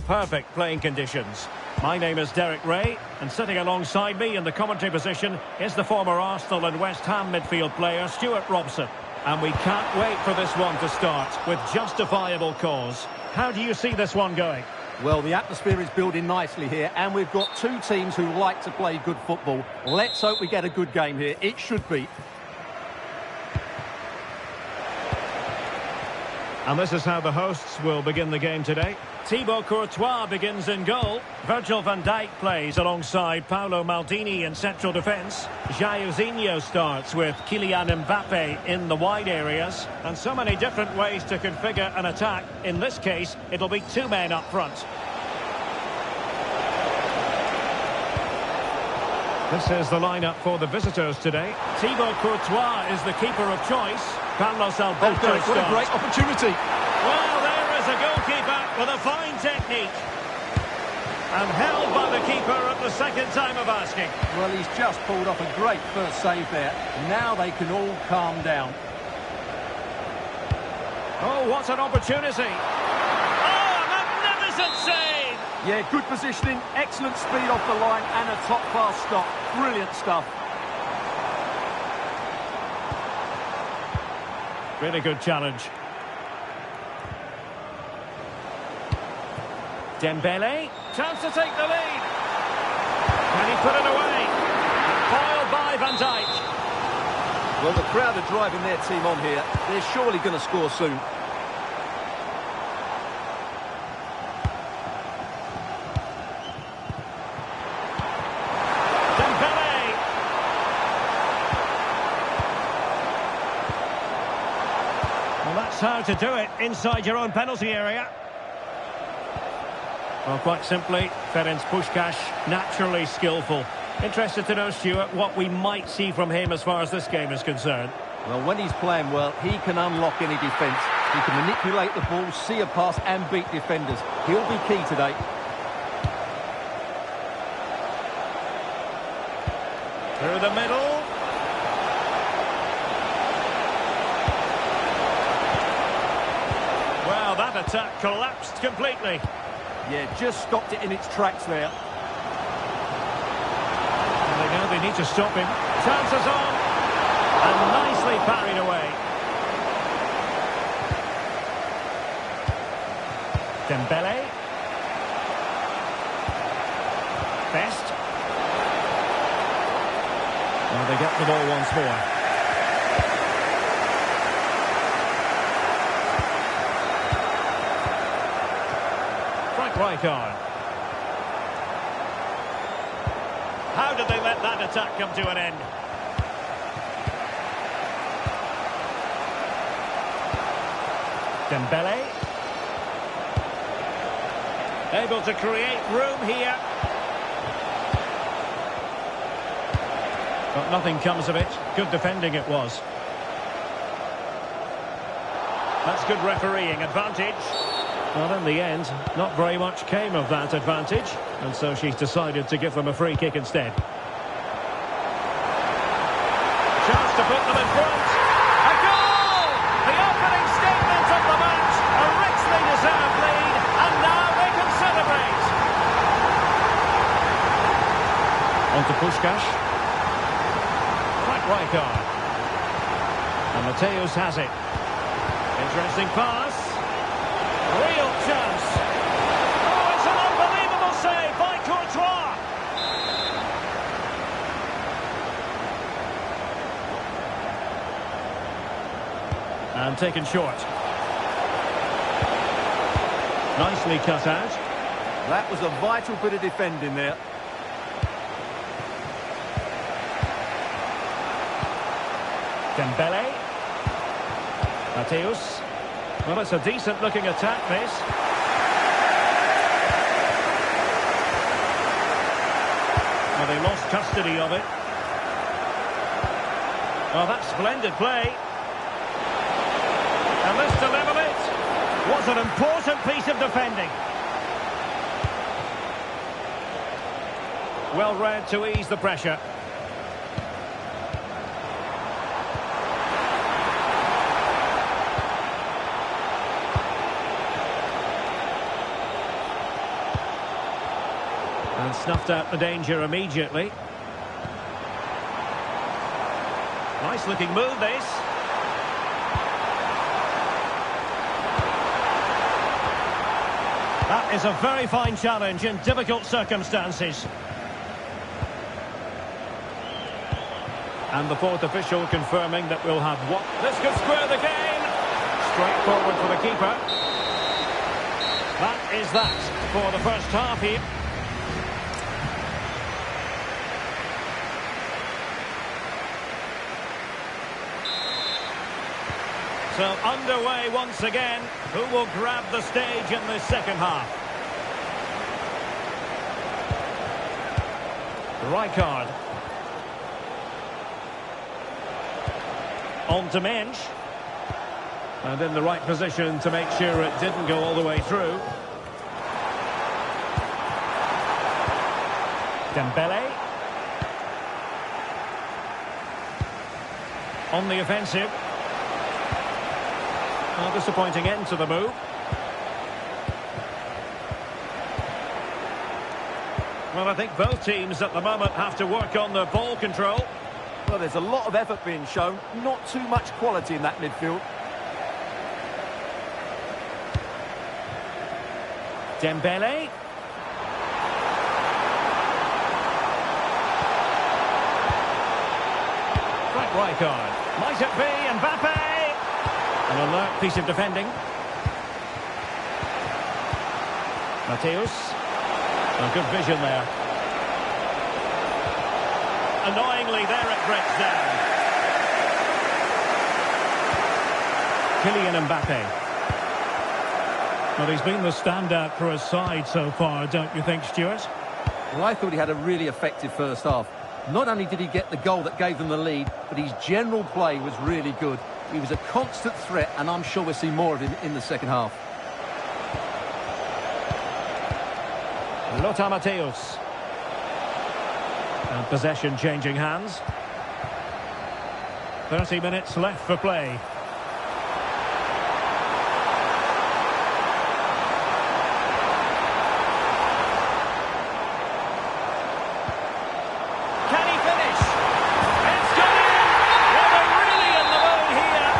Perfect playing conditions. My name is Derek Ray, and sitting alongside me in the commentary position is the former Arsenal and West Ham midfield player Stuart Robson. And we can't wait for this one to start with justifiable cause. How do you see this one going? Well, the atmosphere is building nicely here, and we've got two teams who like to play good football. Let's hope we get a good game here. It should be. And this is how the hosts will begin the game today. Thibaut Courtois begins in goal. Virgil van Dijk plays alongside Paolo Maldini in central defence. Jairzinho starts with Kylian Mbappe in the wide areas. And so many different ways to configure an attack. In this case, it'll be two men up front. This is the lineup for the visitors today. Thibaut Courtois is the keeper of choice. Carlos Alberto starts. What a great opportunity. Well, there is a goalkeeper with a fine technique. And held by the keeper at the second time of asking. Well, he's just pulled off a great first save there. Now they can all calm down. Oh, what an opportunity. Oh, a magnificent save. Yeah, good positioning, excellent speed off the line, and a top-class stop. Brilliant stuff. Really good challenge. Dembele, chance to take the lead. Can he put it away? Foiled by Van Dijk. Well, the crowd are driving their team on here. They're surely going to score soon. How to do it inside your own penalty area. Well, quite simply, Ferenc Puskás, naturally skillful. Interested to know, Stuart, what we might see from him as far as this game is concerned. Well, when he's playing well, he can unlock any defence. He can manipulate the ball, see a pass and beat defenders. He'll be key today. Through the middle. Well, that attack collapsed completely. Yeah, just stopped it in its tracks there. And they know they need to stop him. Chances on. And nicely parried away. Dembele. Best. Well, they get the ball once more. Rijkaard. How did they let that attack come to an end? Dembele. Able to create room here. But nothing comes of it. Good defending it was. That's good refereeing. Advantage. Well, in the end, not very much came of that advantage, and so she's decided to give them a free kick instead. Chance to put them in front. A goal! The opening statement of the match. A richly deserved lead, and now they can celebrate. On to Puskás. Rijkaard. And Mateus has it. Interesting pass. Real chance. Oh, it's an unbelievable save by Courtois. And taken short. Nicely cut out. That was a vital bit of defending there. Dembele. Mateus. Well, it's a decent-looking attack, this. Well, they lost custody of it. Oh, that's splendid play. And this to level it was an important piece of defending. Well read to ease the pressure. And snuffed out the danger immediately. Nice looking move, this. That is a very fine challenge in difficult circumstances. And the fourth official confirming that we'll have what? This could square the game. Straight forward for the keeper. That is that for the first half here. So underway once again. Who will grab the stage in this second half? Rijkaard. On to Mensch. And in the right position to make sure it didn't go all the way through. Dembele. On the offensive. A disappointing end to the move. Well, I think both teams at the moment have to work on their ball control. Well, there's a lot of effort being shown, not too much quality in that midfield. Dembele. Frank Rijkaard. Might it be Mbappe? An alert piece of defending. Mateus. A good vision there. Annoyingly, there it breaks down. Kylian Mbappe. Well, he's been the standout for his side so far, don't you think, Stuart? Well, I thought he had a really effective first half. Not only did he get the goal that gave them the lead, but his general play was really good. He was a constant threat, and I'm sure we'll see more of him in the second half. Lothar Matthäus. And possession changing hands. 30 minutes left for play. Can he finish? It's gone in! Well, they're really in the mode here.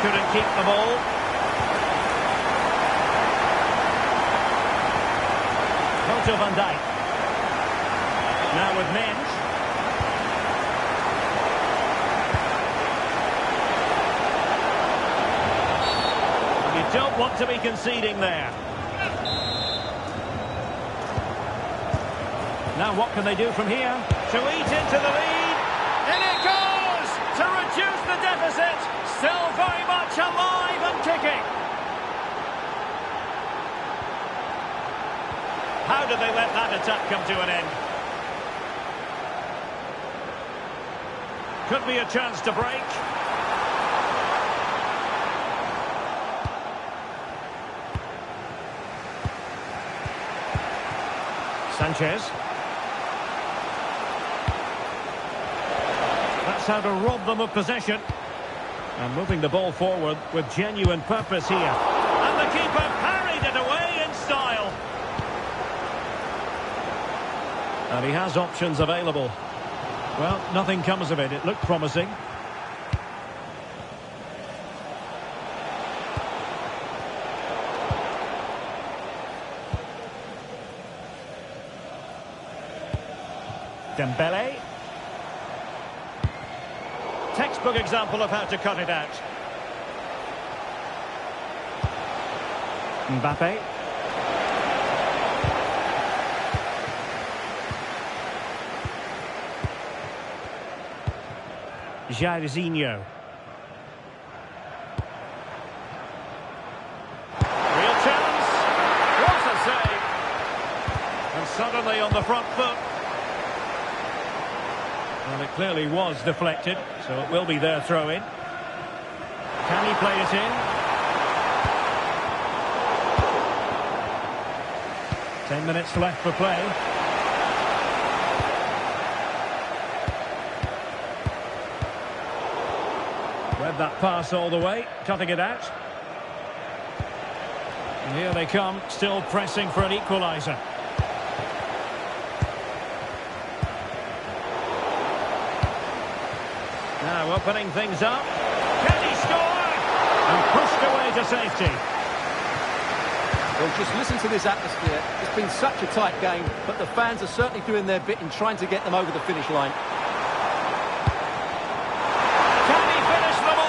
Couldn't keep the ball. Virgil van Dijk. Now with Mensch. You don't want to be conceding there. Now what can they do from here? To eat into the lead. In it goes! To reduce the deficit. Still very much alive and kicking. How did they let that attack come to an end? Could be a chance to break. Sanchez. That's how to rob them of possession. And moving the ball forward with genuine purpose here. And the keeper parried it away in style. And he has options available. Well, nothing comes of it. It looked promising. Dembele. Textbook example of how to cut it out. Mbappe. Jairzinho. Real chance. What a save. And suddenly on the front foot. Well, it clearly was deflected, so it will be their throw-in. Can he play it in? 10 minutes left for play. Read that pass all the way, cutting it out. And here they come, still pressing for an equaliser. Now opening things up. Can he score? And pushed away to safety. Well, just listen to this atmosphere. It's been such a tight game, but the fans are certainly doing their bit in trying to get them over the finish line. Can he finish them off?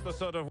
the sort of...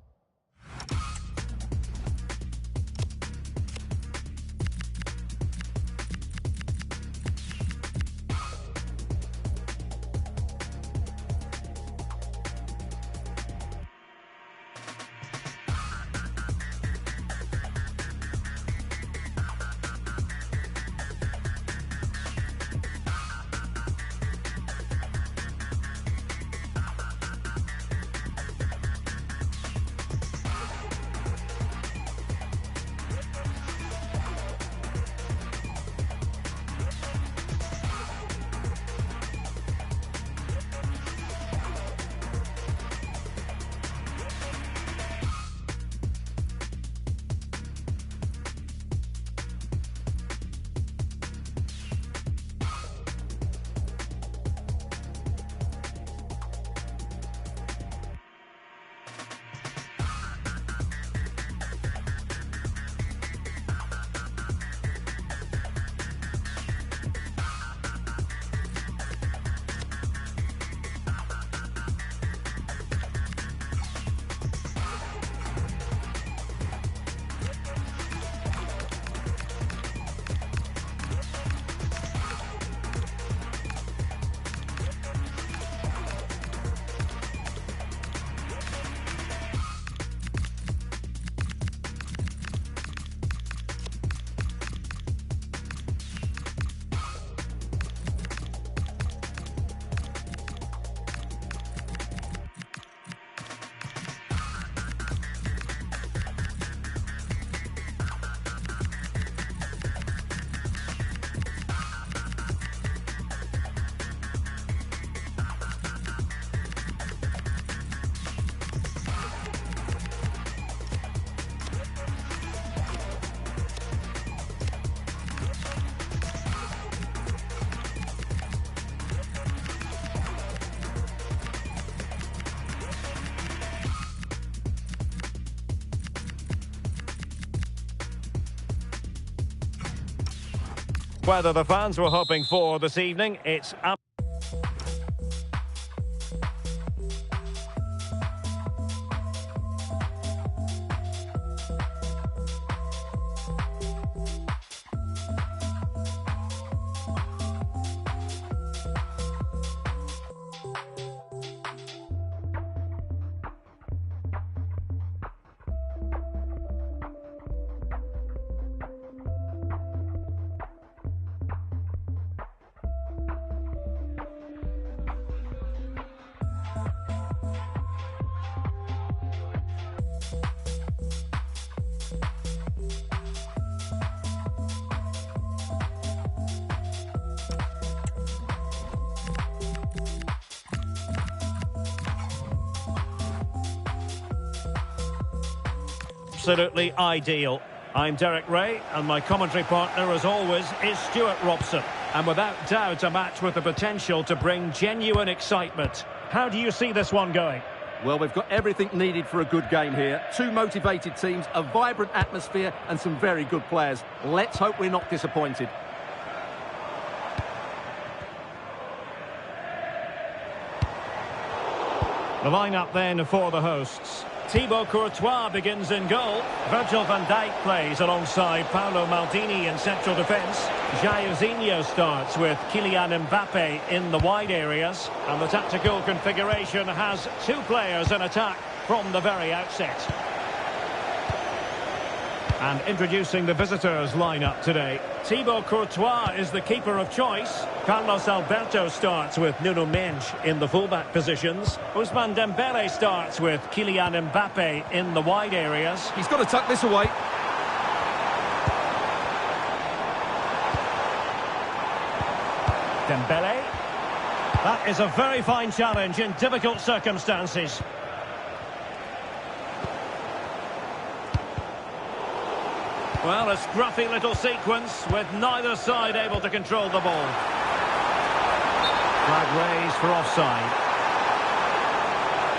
Whether the fans were hoping for this evening, it's up. Absolutely ideal. I'm Derek Ray, and my commentary partner, as always, is Stuart Robson. And without doubt, a match with the potential to bring genuine excitement. How do you see this one going? Well, we've got everything needed for a good game here. Two motivated teams, a vibrant atmosphere, and some very good players. Let's hope we're not disappointed. The lineup then for the hosts. Thibaut Courtois begins in goal. Virgil van Dijk plays alongside Paolo Maldini in central defence. Jairzinho starts with Kylian Mbappe in the wide areas. And the tactical configuration has two players in attack from the very outset. And introducing the visitors lineup today. Thibaut Courtois is the keeper of choice. Carlos Alberto starts with Nuno Mendes in the fullback positions. Ousmane Dembele starts with Kylian Mbappe in the wide areas. He's got to tuck this away. Dembele. That is a very fine challenge in difficult circumstances. Well, a scruffy little sequence with neither side able to control the ball. Flag raised for offside.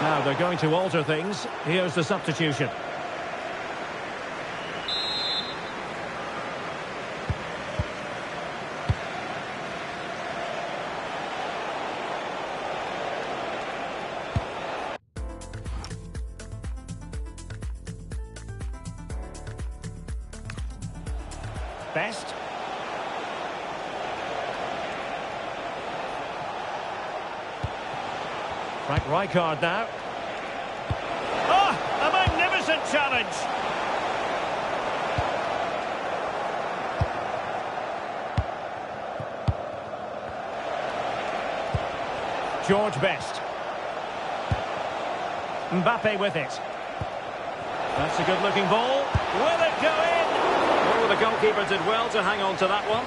Now they're going to alter things. Here's the substitution. Best. Frank Rijkaard now. Oh, a magnificent challenge. George Best. Mbappe with it. That's a good-looking ball. Will it go in? Oh, the goalkeeper did well to hang on to that one.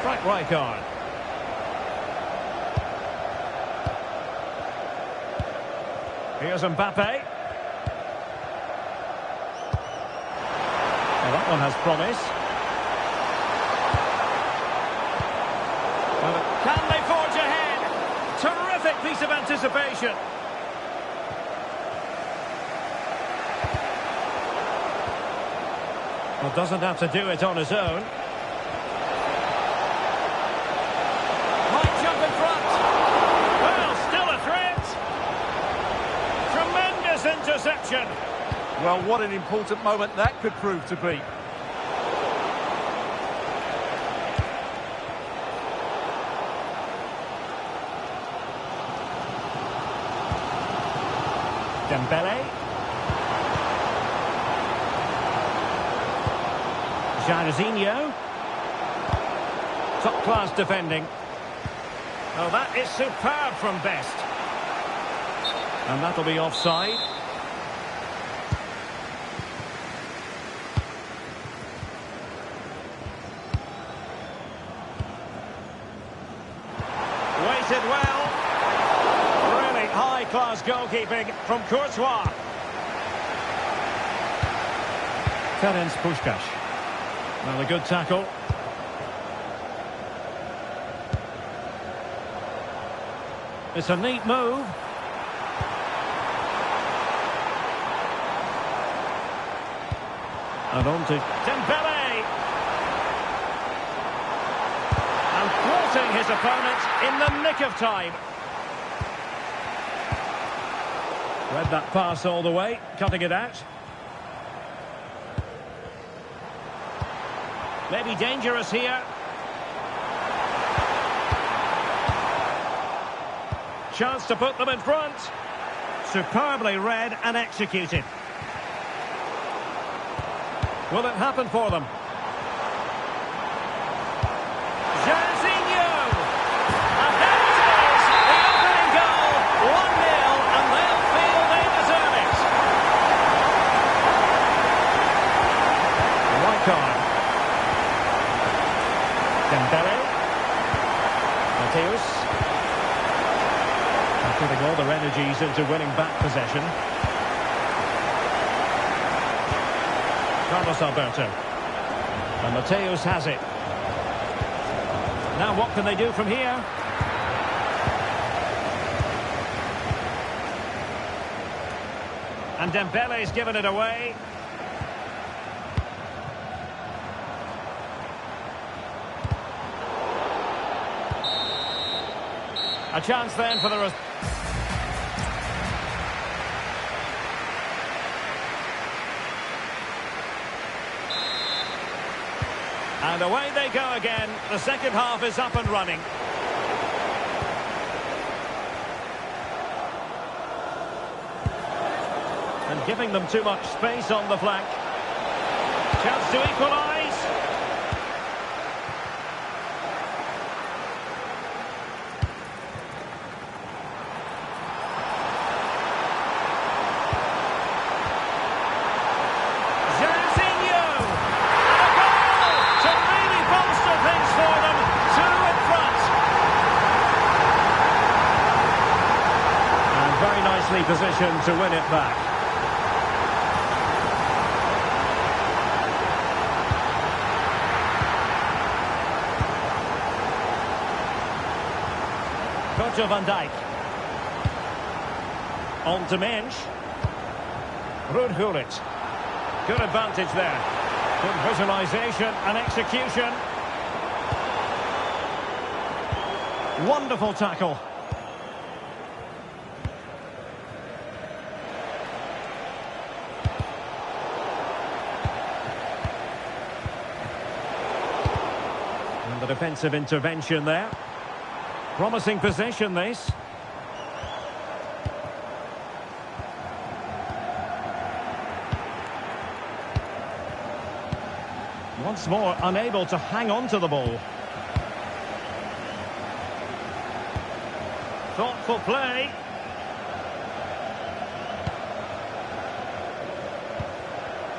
Frank Rijkaard. Here's Mbappe. Well, that one has promise. Well, can they forge ahead? Terrific piece of anticipation. Well, doesn't have to do it on his own. Might jump in front. Well, still a threat. Tremendous interception. Well, what an important moment that could prove to be. Dembele. Jairzinho. Top-class defending. Oh, that is superb from Best. And that'll be offside. Weighted well. Really high-class goalkeeping from Courtois. Ferenc Puskás. Well, a good tackle. It's a neat move. And on to Dembele. And thwarting his opponent in the nick of time. Read that pass all the way, cutting it out. Maybe dangerous here. Chance to put them in front. Superbly read and executed. Will it happen for them? Jairzinho! And there it is! The opening goal! 1-0, and they'll feel they deserve it. Rijkaard. Dembele. Mateus. Putting all their energies into winning back possession. Carlos Alberto. And Mateus has it. Now what can they do from here? And Dembele's given it away. A chance then for the... And away they go again. The second half is up and running. And giving them too much space on the flank. Chance to equalise. Position to win it back. Virgil van Dijk. On to Mensch. Ruud Gullit. Good advantage there. Good visualisation and execution. Wonderful tackle. A defensive intervention there. Promising possession, this. Once more, unable to hang on to the ball. Thoughtful play.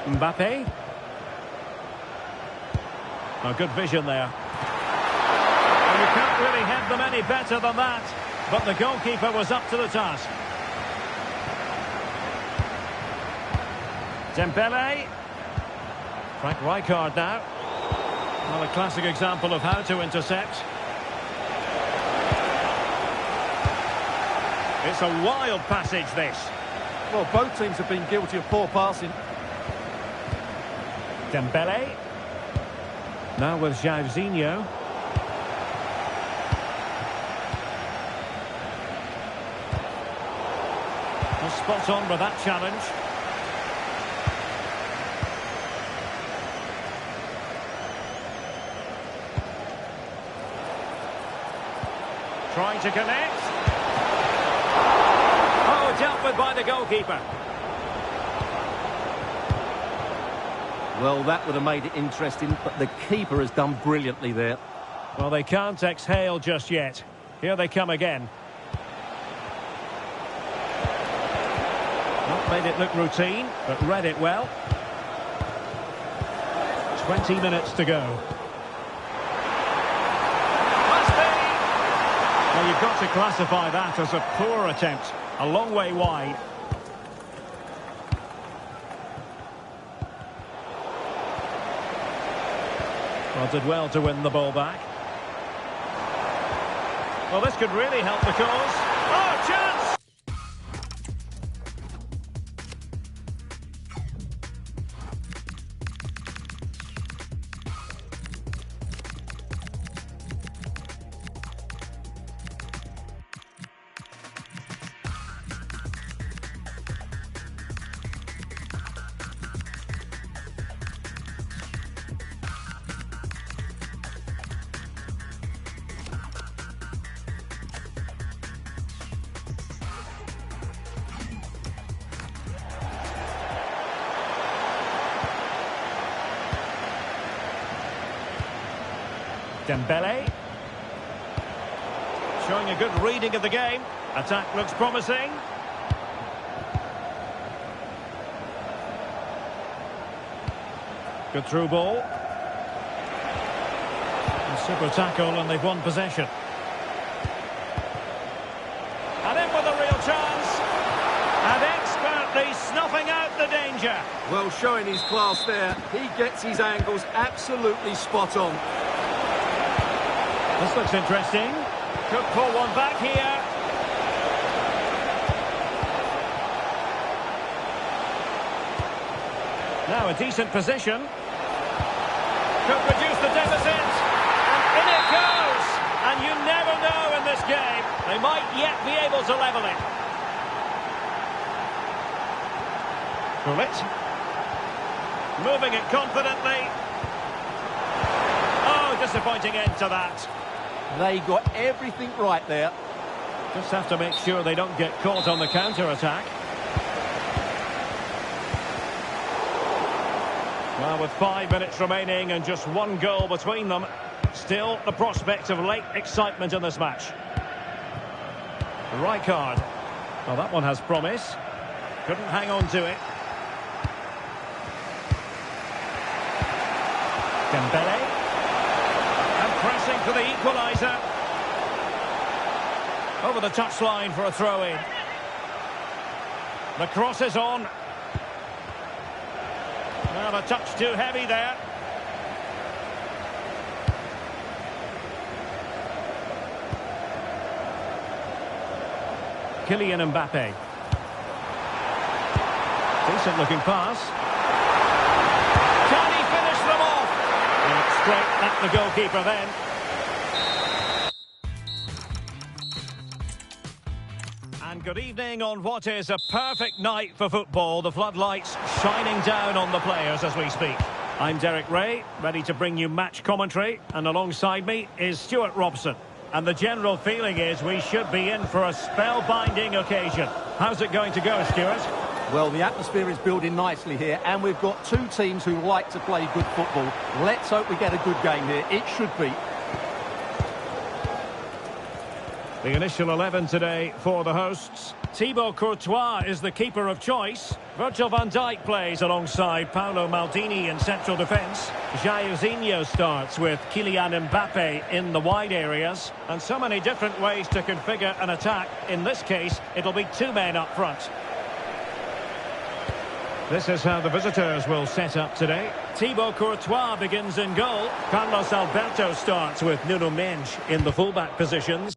Mbappe. Oh, good vision there. And you can't really have them any better than that. But the goalkeeper was up to the task. Dembele. Frank Rijkaard now. Well, a classic example of how to intercept. It's a wild passage, this. Well, both teams have been guilty of poor passing. Dembele. Now with Jairzinho. Well, spot on with that challenge. Trying to connect. Oh, dealt with by the goalkeeper. Well, that would have made it interesting, but the keeper has done brilliantly there. Well, they can't exhale just yet. Here they come again. Not made it look routine, but read it well. 20 minutes to go. Must be! Well, you've got to classify that as a poor attempt. A long way wide. Well, did well to win the ball back. Well, this could really help the cause. Oh, chance! Dembele. Showing a good reading of the game. Attack looks promising. Good through ball. A super tackle and they've won possession. And in with a real chance. And expertly snuffing out the danger. Well, showing his class there. He gets his angles absolutely spot on. This looks interesting. Could pull one back here. Now a decent position. Could reduce the deficit. And in it goes. And you never know in this game. They might yet be able to level it. Gullit. Moving it confidently. Oh, disappointing end to that. They got everything right there. Just have to make sure they don't get caught on the counter-attack. Well, with 5 minutes remaining and just one goal between them, still the prospect of late excitement in this match. Rijkaard. Well, that one has promise. Couldn't hang on to it. Dembele. Pressing for the equaliser. Over the touchline for a throw-in. The cross is on. Well, a touch too heavy there. Kylian Mbappe. Decent looking pass. Can he finish them off? Straight at the goalkeeper then. And good evening on what is a perfect night for football. The floodlights shining down on the players as we speak. I'm Derek Ray, ready to bring you match commentary, and alongside me is Stuart Robson. And the general feeling is we should be in for a spellbinding occasion. How's it going to go, Stuart? Well, the atmosphere is building nicely here, and we've got two teams who like to play good football. Let's hope we get a good game here. It should be. The initial 11 today for the hosts. Thibaut Courtois is the keeper of choice. Virgil van Dijk plays alongside Paolo Maldini in central defence. Jairzinho starts with Kylian Mbappe in the wide areas. And so many different ways to configure an attack. In this case, it'll be two men up front. This is how the visitors will set up today. Thibaut Courtois begins in goal. Carlos Alberto starts with Nuno Mendes in the fullback positions.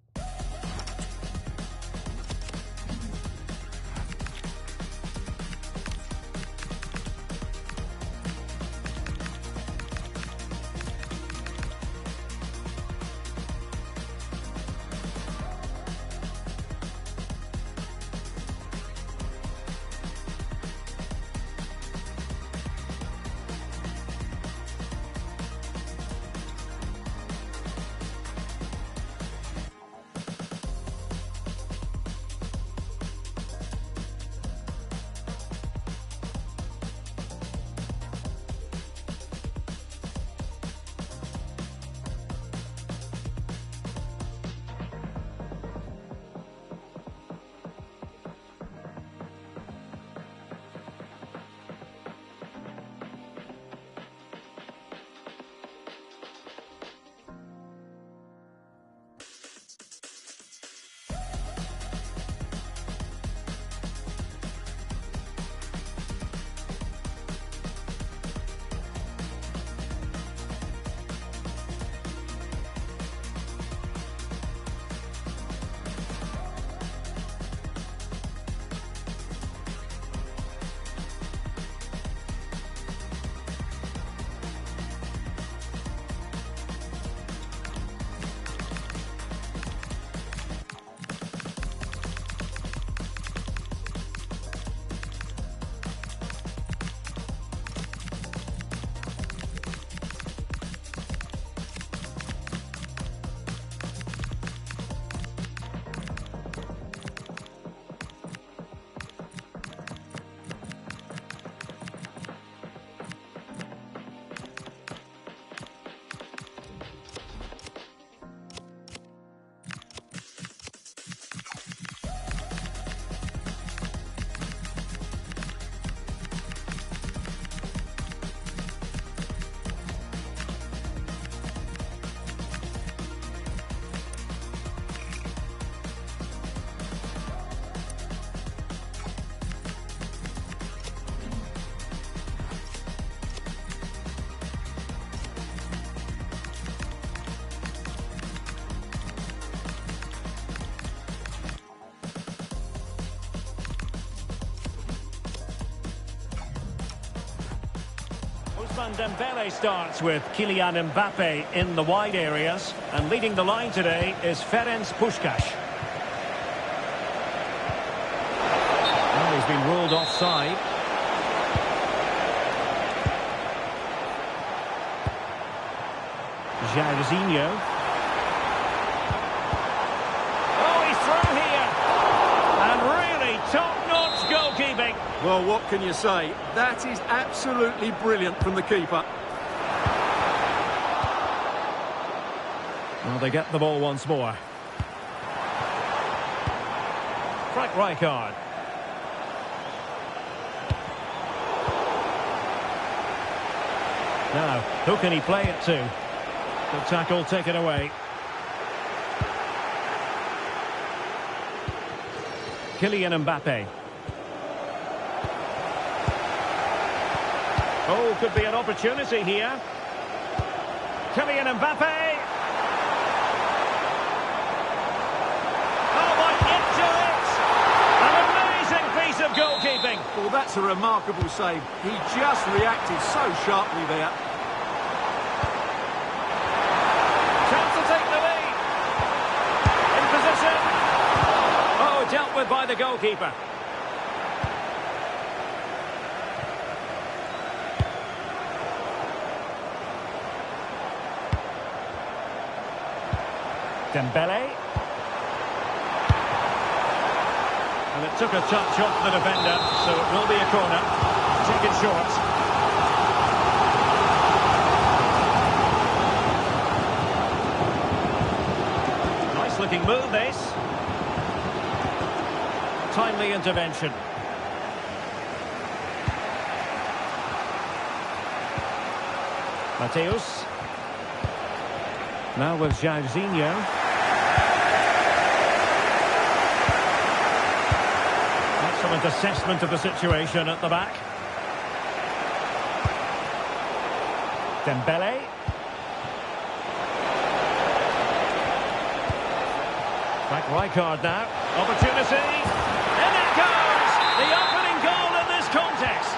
Ousmane Dembele starts with Kylian Mbappe in the wide areas. And leading the line today is Ferenc Puskás. Well, he's been ruled offside. Jairzinho. Oh, he's through here. And really top-notch goalkeeping. Well, what can you say? That is absolutely brilliant from the keeper. Well, they get the ball once more. Frank Rijkaard. Now, who can he play it to? Good tackle taken away. Kylian Mbappe. Oh, could be an opportunity here. Kylian Mbappe. Oh, but into it! An amazing piece of goalkeeping. Well, that's a remarkable save. He just reacted so sharply there. Chance to take the lead. In position. Oh, dealt with by the goalkeeper. Dembele. And it took a touch off the defender, so it will be a corner. Taken short. Nice looking move, this. Timely intervention. Mateus. Now with Jairzinho. Excellent assessment of the situation at the back. Dembele. Back Rijkaard now. Opportunity. And it goes! The opening goal in this contest.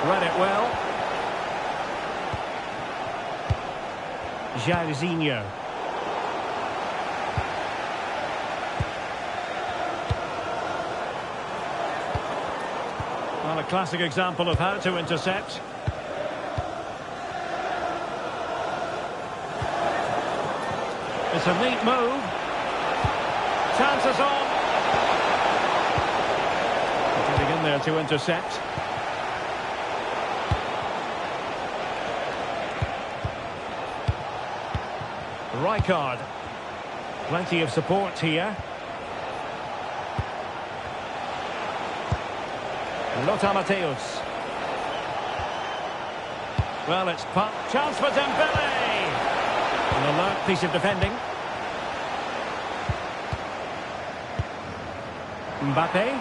Read it well. Jairzinho. Well, a classic example of how to intercept. It's a neat move. Chances on. Getting in there to intercept. Rijkaard. Plenty of support here. Lothar Matthäus. Well, it's pop. Chance for Dembele. An alert piece of defending. Mbappe.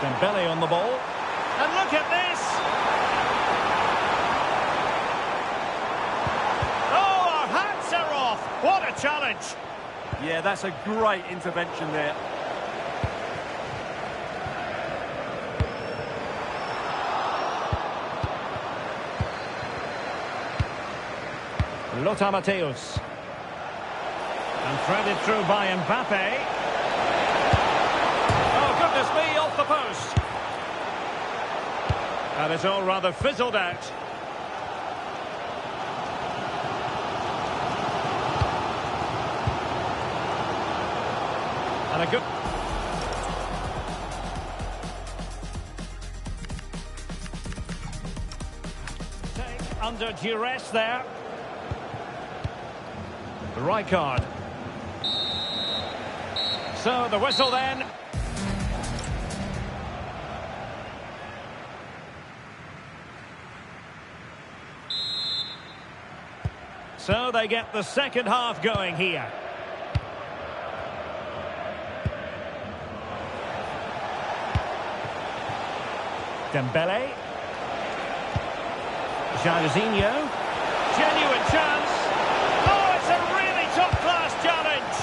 Dembele on the ball. And look at this! Oh, our hats are off! What a challenge! Yeah, that's a great intervention there. Lothar Matthäus. And threaded through by Mbappe. Oh, goodness me, off the post. And it's all rather fizzled out. And a good... Take under duress there. Rijkaard. So the whistle then. So they get the second half going here. Dembele. Jairzinho. Genuine chance. Oh, it's a really top-class challenge.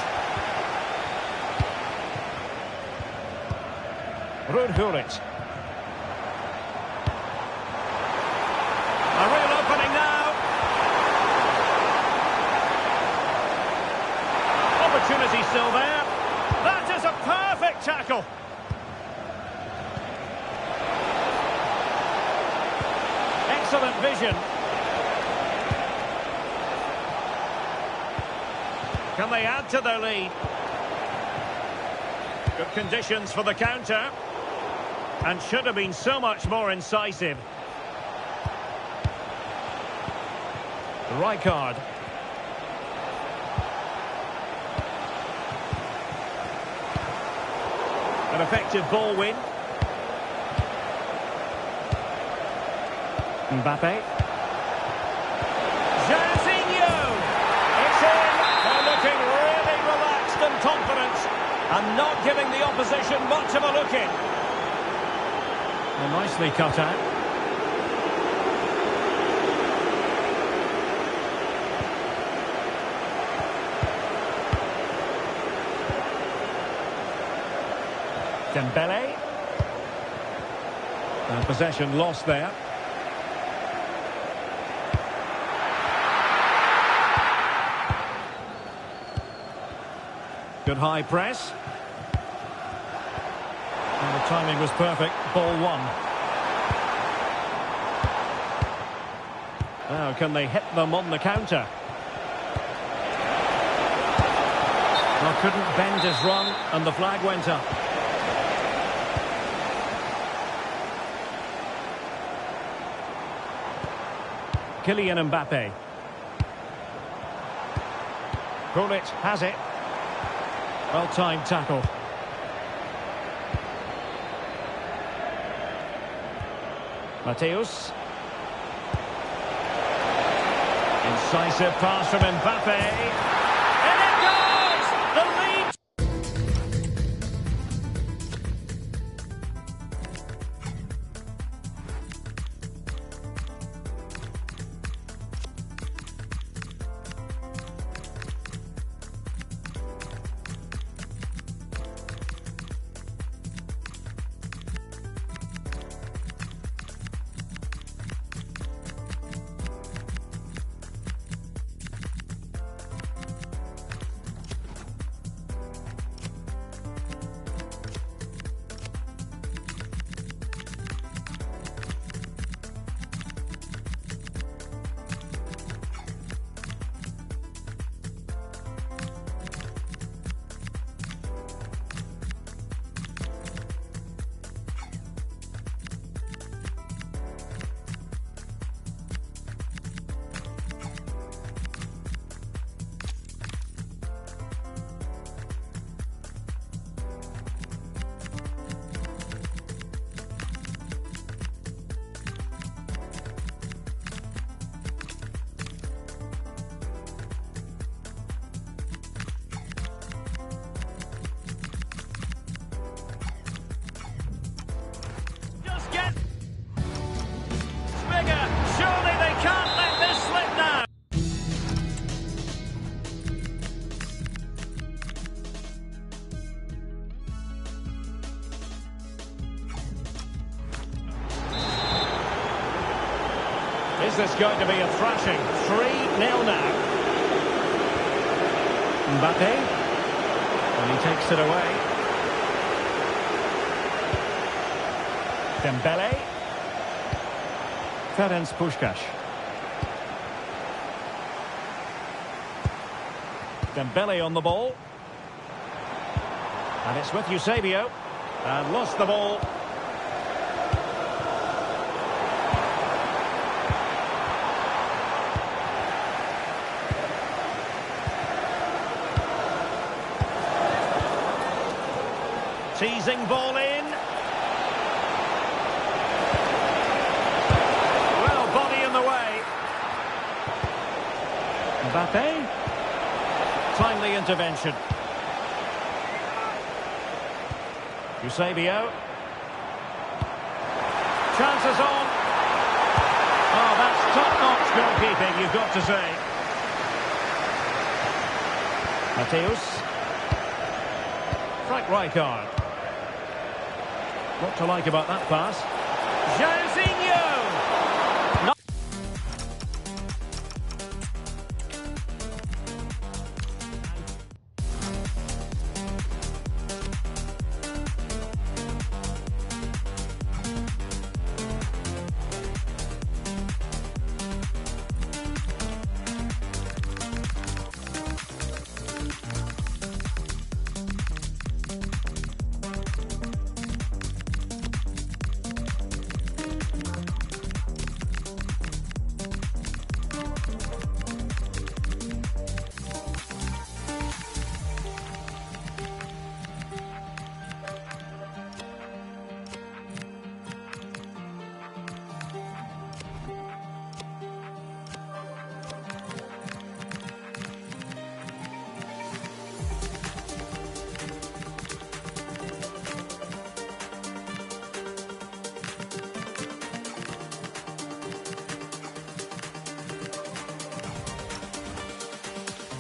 Ruud Gullit. A real opening now. Opportunity still there. That is a perfect tackle. Excellent vision. Can they add to their lead? Good conditions for the counter. And should have been so much more incisive. Rijkaard. An effective ball win. Mbappe. Jairzinho! It's in! They're looking really relaxed and confident. And not giving the opposition much of a look in. Well, nicely cut out. Dembele. And possession lost there. Good high press. And the Timing was perfect. Ball one. Now, can they hit them on the counter? Well, couldn't bend his run, and the flag went up. Kylian Mbappe. Gullit has it. Well-timed tackle. Mateus. Incisive pass from Mbappe. And it goes! The lead! Surely they can't let this slip now. Is this going to be a thrashing? 3-0 now. Mbappe. And he takes it away. Dembele. Ferenc Puskás. Dembele on the ball. And it's with Eusebio. And lost the ball. Teasing ball in. Body in the way. Mbappe. Timely intervention. Eusebio. Chances on. Oh, that's top-notch goalkeeping, you've got to say. Mateus. Frank Rijkaard. What to like about that pass? Jairzinho.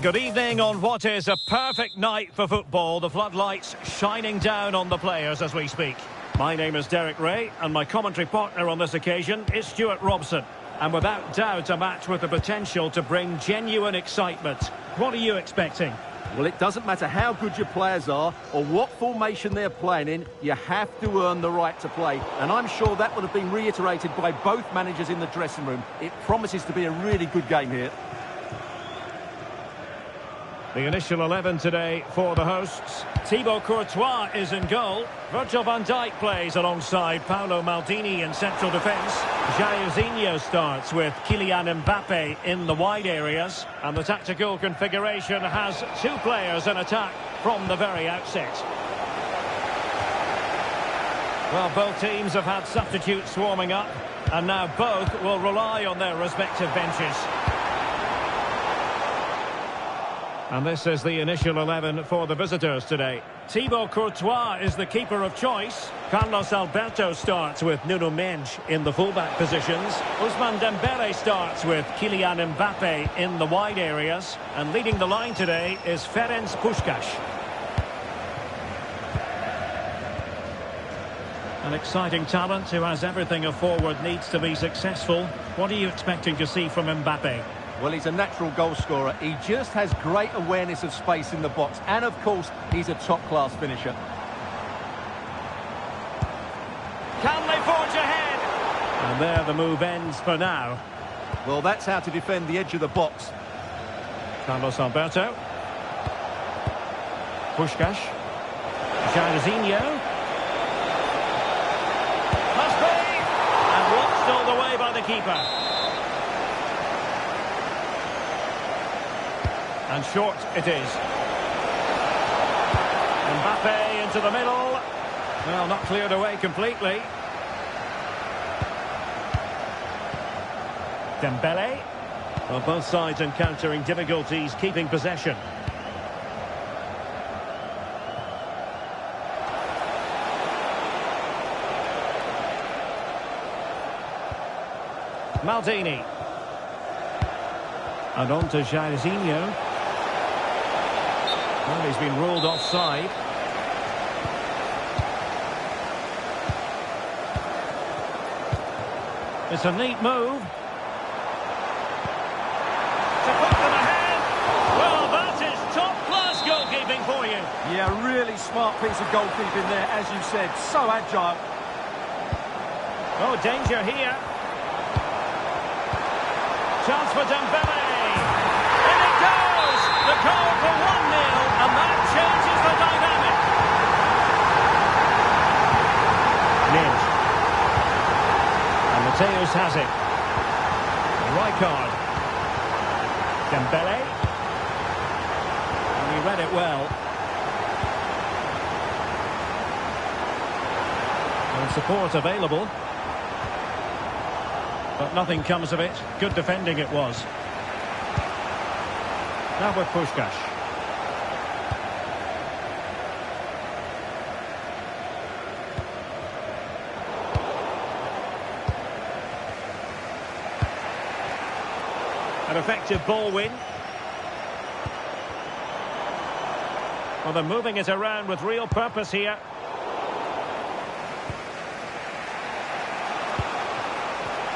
Good evening on what is a perfect night for football. The floodlights shining down on the players as we speak. My name is Derek Ray, and my commentary partner on this occasion is Stuart Robson. And without doubt, a match with the potential to bring genuine excitement. What are you expecting? Well, it doesn't matter how good your players are or what formation they're playing in, you have to earn the right to play. And I'm sure that would have been reiterated by both managers in the dressing room. It promises to be a really good game here. The initial 11 today for the hosts. Thibaut Courtois is in goal. Virgil van Dijk plays alongside Paolo Maldini in central defence. Jairzinho starts with Kylian Mbappe in the wide areas. And the tactical configuration has two players in attack from the very outset. Well, both teams have had substitutes warming up, and now both will rely on their respective benches. And this is the initial 11 for the visitors today. Thibaut Courtois is the keeper of choice. Carlos Alberto starts with Nuno Mendes in the fullback positions. Ousmane Dembele starts with Kylian Mbappe in the wide areas. And leading the line today is Ferenc Puskás. An exciting talent who has everything a forward needs to be successful. What are you expecting to see from Mbappe? Well, he's a natural goal scorer. He just has great awareness of space in the box. And, of course, he's a top-class finisher. Can they forge ahead? And there the move ends for now. Well, that's how to defend the edge of the box. Carlos Alberto. Puskás. Jairzinho. Must be! And watched all the way by the keeper. And short it is. Mbappe into the middle. Well, not cleared away completely. Dembele. Well, both sides encountering difficulties keeping possession. Maldini. And on to Jairzinho. Well, he's been ruled offside. It's a neat move. To put them ahead. Well, that is top-class goalkeeping for you. Yeah, really smart piece of goalkeeping there, as you said. So agile. Oh, danger here. Chance for Dembele. In it goes! The goal for 1-0. And that changes the dynamic. Mendes. And Mateus has it. Rijkaard. Dembele. And he read it well. And support available. But nothing comes of it. Good defending it was. Now with Puskás. An effective ball win. Well, they're moving it around with real purpose here.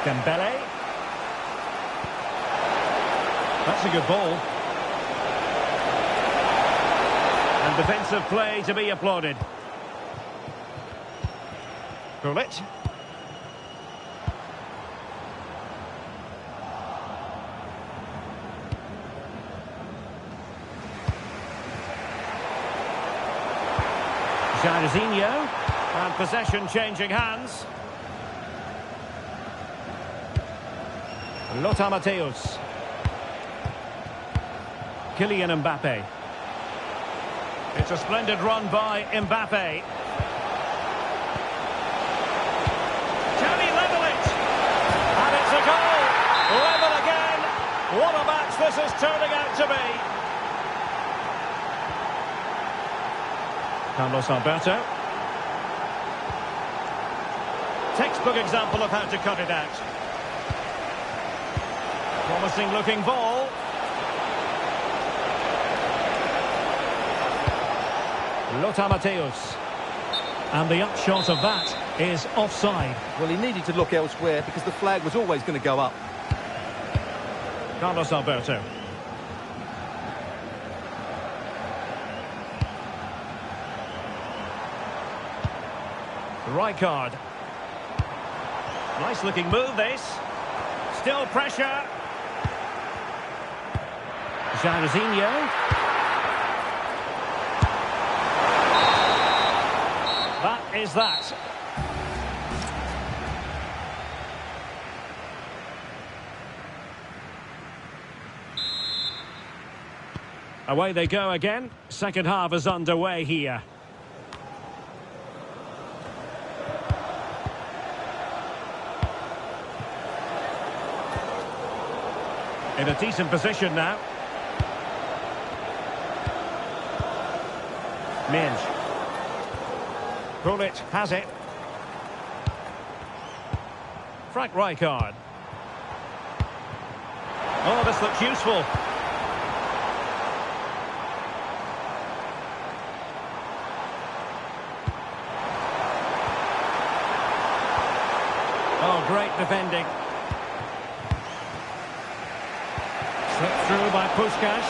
Dembele. That's a good ball. And defensive play to be applauded. Gullit. Jairzinho. And possession changing hands. Lothar Matthäus. Kylian Mbappe. It's a splendid run by Mbappe. Can he level it? And it's a goal. Level again. What a match this is turning out to be. Carlos Alberto. Textbook example of how to cut it out. Promising looking ball. Lothar Matthäus. And the upshot of that is offside. Well, he needed to look elsewhere because the flag was always going to go up. Carlos Alberto. Rijkaard. Nice looking move this. Still pressure. Jairzinho. That is that. Away they go again. Second half is underway here. In a decent position now. Minge. Gullit has it. Frank Rijkaard. Oh, this looks useful. Oh, great defending. Slipped through by Puskás.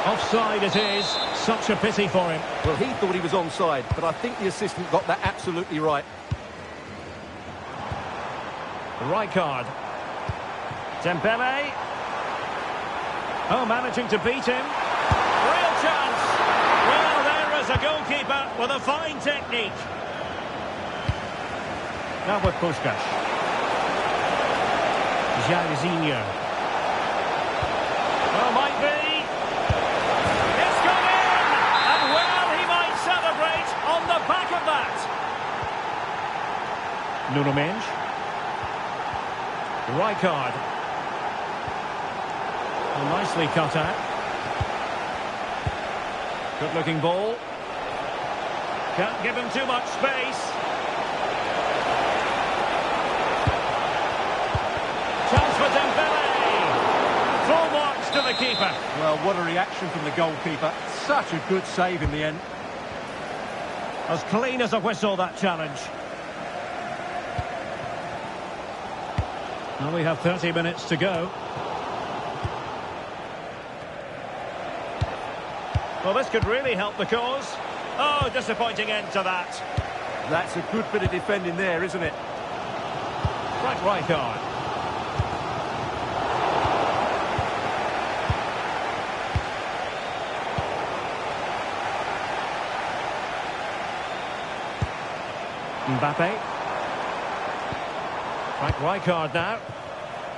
Offside it is. Such a pity for him. Well, he thought he was onside, but I think the assistant got that absolutely right. Rijkaard. Dembele. Oh, managing to beat him. Real chance. Well, there is a goalkeeper with a fine technique. Now with Puskás. Jairzinho. Well, might be. It's gone in! And well, he might celebrate on the back of that. Nuno Mendes. Rijkaard. Well, nicely cut out. Good looking ball. Can't give him too much space. Chance for Dembele. Full marks to the keeper. Well, what a reaction from the goalkeeper. Such a good save in the end. As clean as a whistle, that challenge. Well, we have 30 minutes to go. Well, this could really help the cause. Oh, disappointing end to that. That's a good bit of defending there, isn't it? Frank Rijkaard. Mbappe. Frank Rijkaard now.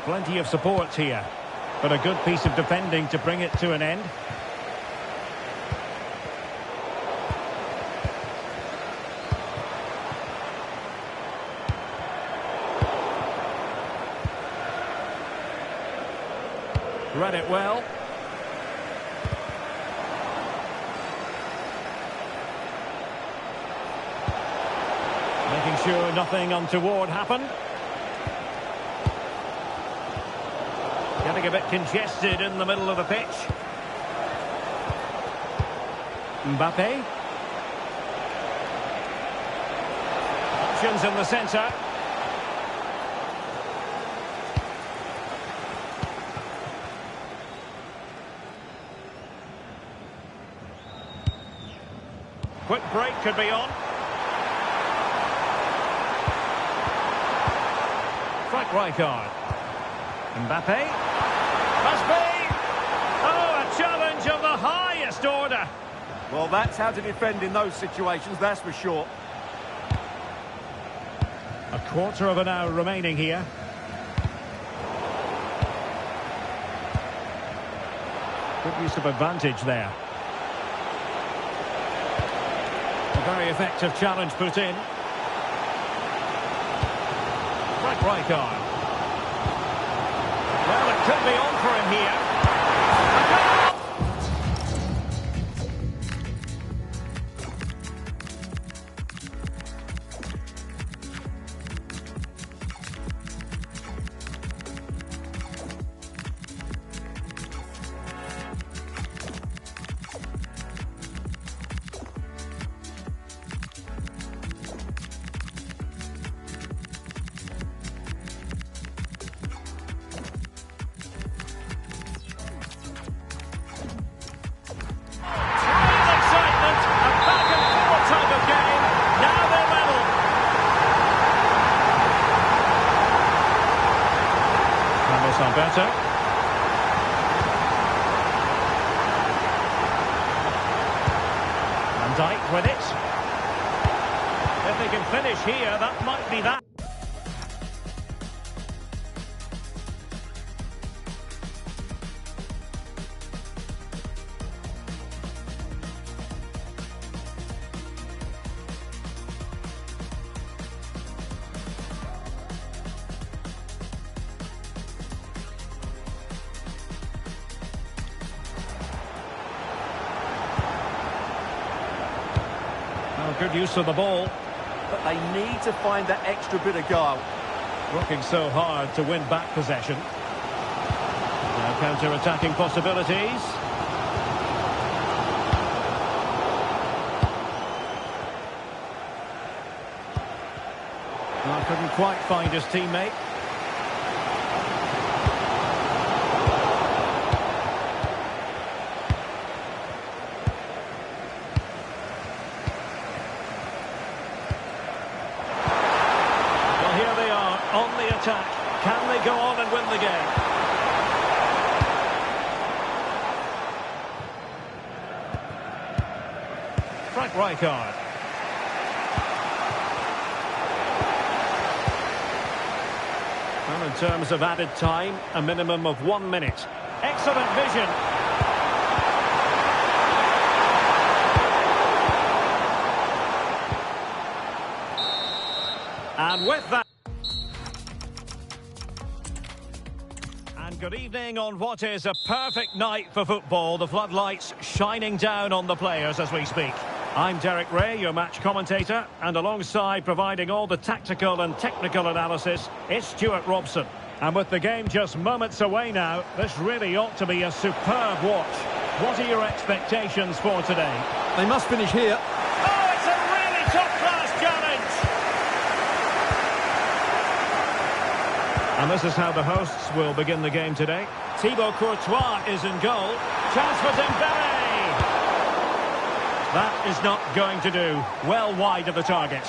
Plenty of support here. But a good piece of defending to bring it to an end. Read it well. Making sure nothing untoward happened. Getting a bit congested in the middle of the pitch. Mbappe. Options in the centre. Quick break could be on. Frank Rijkaard. Mbappe. Must be. Oh, a challenge of the highest order. Well, that's how to defend in those situations, that's for sure. A quarter of an hour remaining here. Good use of advantage there. Very effective challenge put in. Frank Rijkaard. Well, it could be on for him here. A goal! Carlos Alberto. Van Dijk with it. If they can finish here, that might be that. Oh, good use of the ball. But they need to find that extra bit of guile. Working so hard to win back possession. Now counter-attacking possibilities. Well, couldn't quite find his teammate. On the attack. Can they go on and win the game? Frank Rijkaard. Well, in terms of added time, a minimum of 1 minute. Excellent vision. And with that... Good evening on what is a perfect night for football. The floodlights shining down on the players as we speak. I'm Derek Ray, your match commentator, and alongside providing all the tactical and technical analysis, it's Stuart Robson. And with the game just moments away now, this really ought to be a superb watch. What are your expectations for today? They must finish here. Oh, it's a really top-class challenge! And this is how the hosts will begin the game today. Thibaut Courtois is in goal. Chance for Dembele. That is not going to do. Well wide of the target.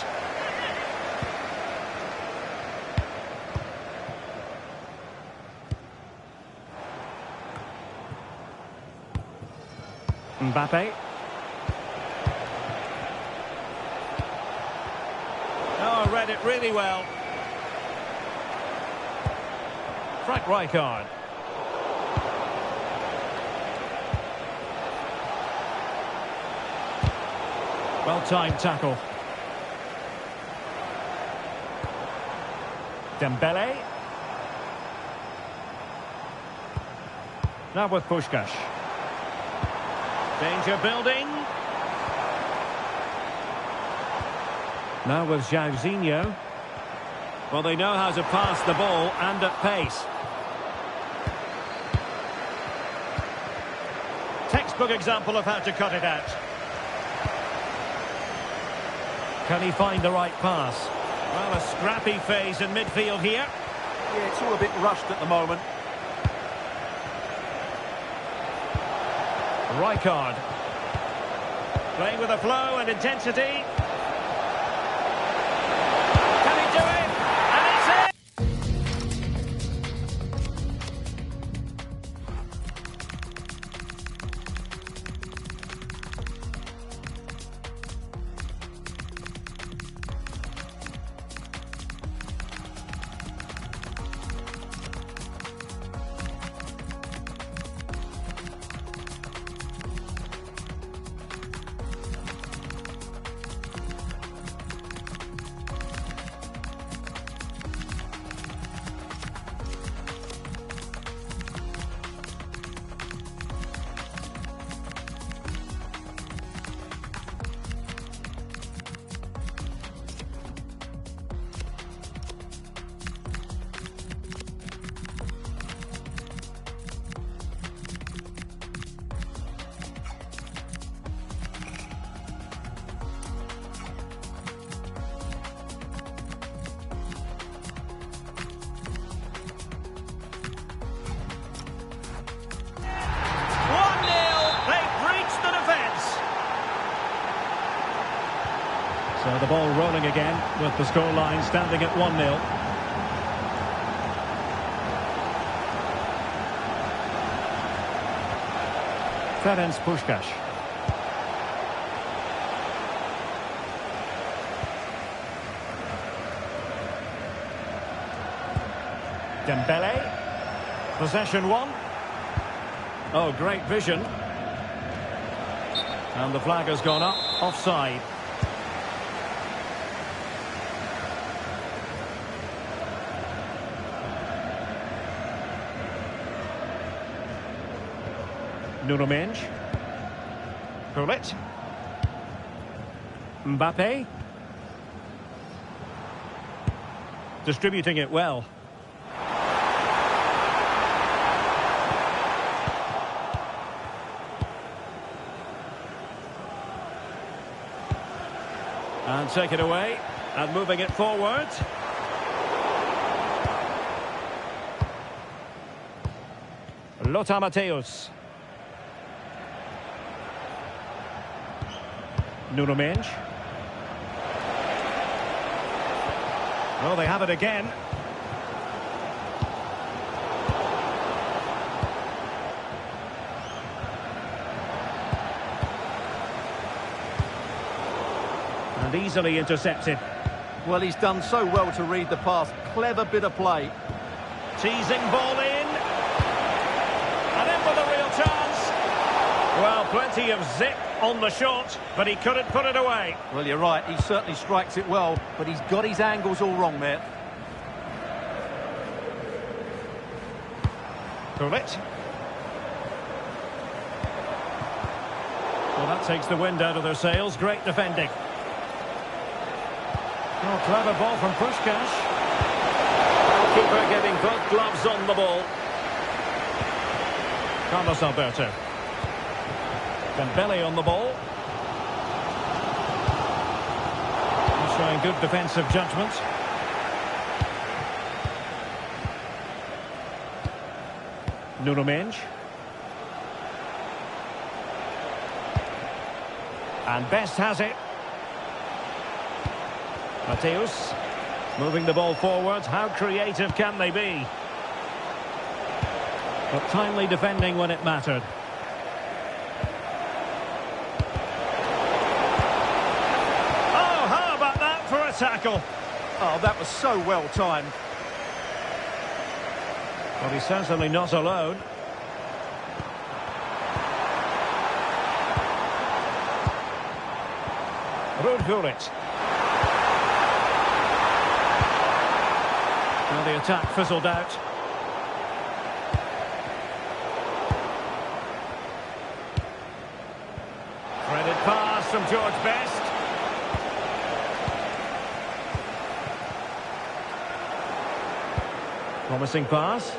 Mbappe. Oh, read it really well. Frank Rijkaard. Well-timed tackle. Dembele. Now with Puskás. Danger building. Now with Jairzinho. Well, they know how to pass the ball and at pace. Textbook example of how to cut it out. Can he find the right pass? Well, a scrappy phase in midfield here. Yeah, it's all a bit rushed at the moment. Rijkaard. Playing with a flow and intensity. Can he do it? And it's it! So the ball rolling again with the scoreline standing at 1-0. Ferenc Puskás. Dembele. Possession one. Oh, great vision. And the flag has gone up. Offside. Nuno Mendes. Gullit. Mbappe. Distributing it well. And take it away. And moving it forward. Lothar Matthäus. Nuno Mendes. Oh, they have it again. And easily intercepted. Well, he's done so well to read the pass. Clever bit of play. Teasing ball in. And in with a real chance. Well, plenty of zip on the shot, but he couldn't put it away. Well, you're right. He certainly strikes it well, but he's got his angles all wrong there. Gullit. Well, that takes the wind out of their sails. Great defending. Oh, clever ball from Puskás. Keeper getting both gloves on the ball. Carlos Alberto. Dembele on the ball. He's showing good defensive judgment. Nuno Mendes. And Best has it. Matthäus moving the ball forward. How creative can they be? But timely defending when it mattered. Oh, how about that for a tackle? Oh, that was so well timed. Well, he's certainly not alone. Gullit. Well, the attack fizzled out. Threaded pass from George Best. Promising pass.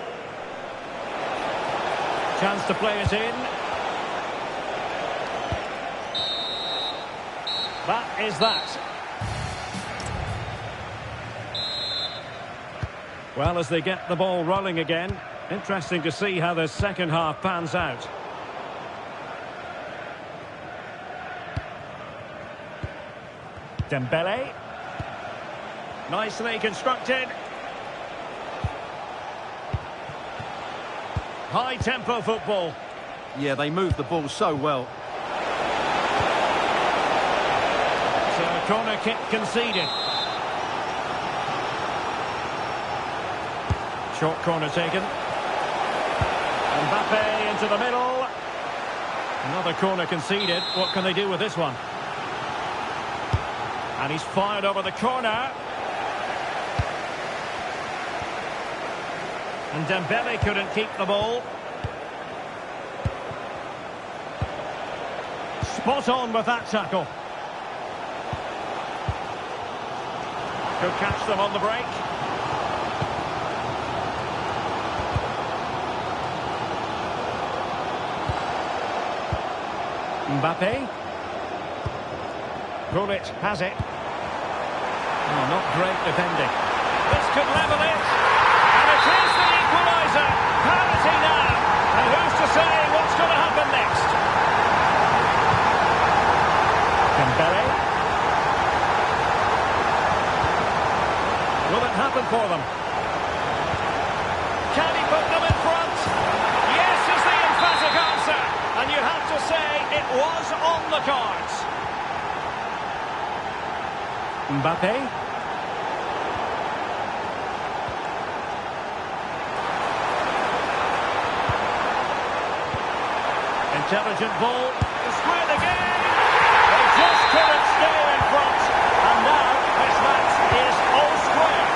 Chance to play it in. That is that. Well, as they get the ball rolling again, interesting to see how the second half pans out. Dembele. Nicely constructed. High-tempo football. Yeah, they move the ball so well. So, corner kick conceded. Short corner taken. Mbappe into the middle. Another corner conceded. What can they do with this one? And he's fired over the corner. And Dembele couldn't keep the ball. Spot on with that tackle. Could catch them on the break. Mbappe. Gullit has it. Oh, not great defending. This could level it. And it is the equaliser. Parity now. And who's to say what's going to happen next? Dembele. Will it happen for them? Can he put them in front? Yes is the emphatic answer. And you have to say it was on the cards. Mbappe. Intelligent ball. To square the game. They just couldn't stay in front. And now this match is all square.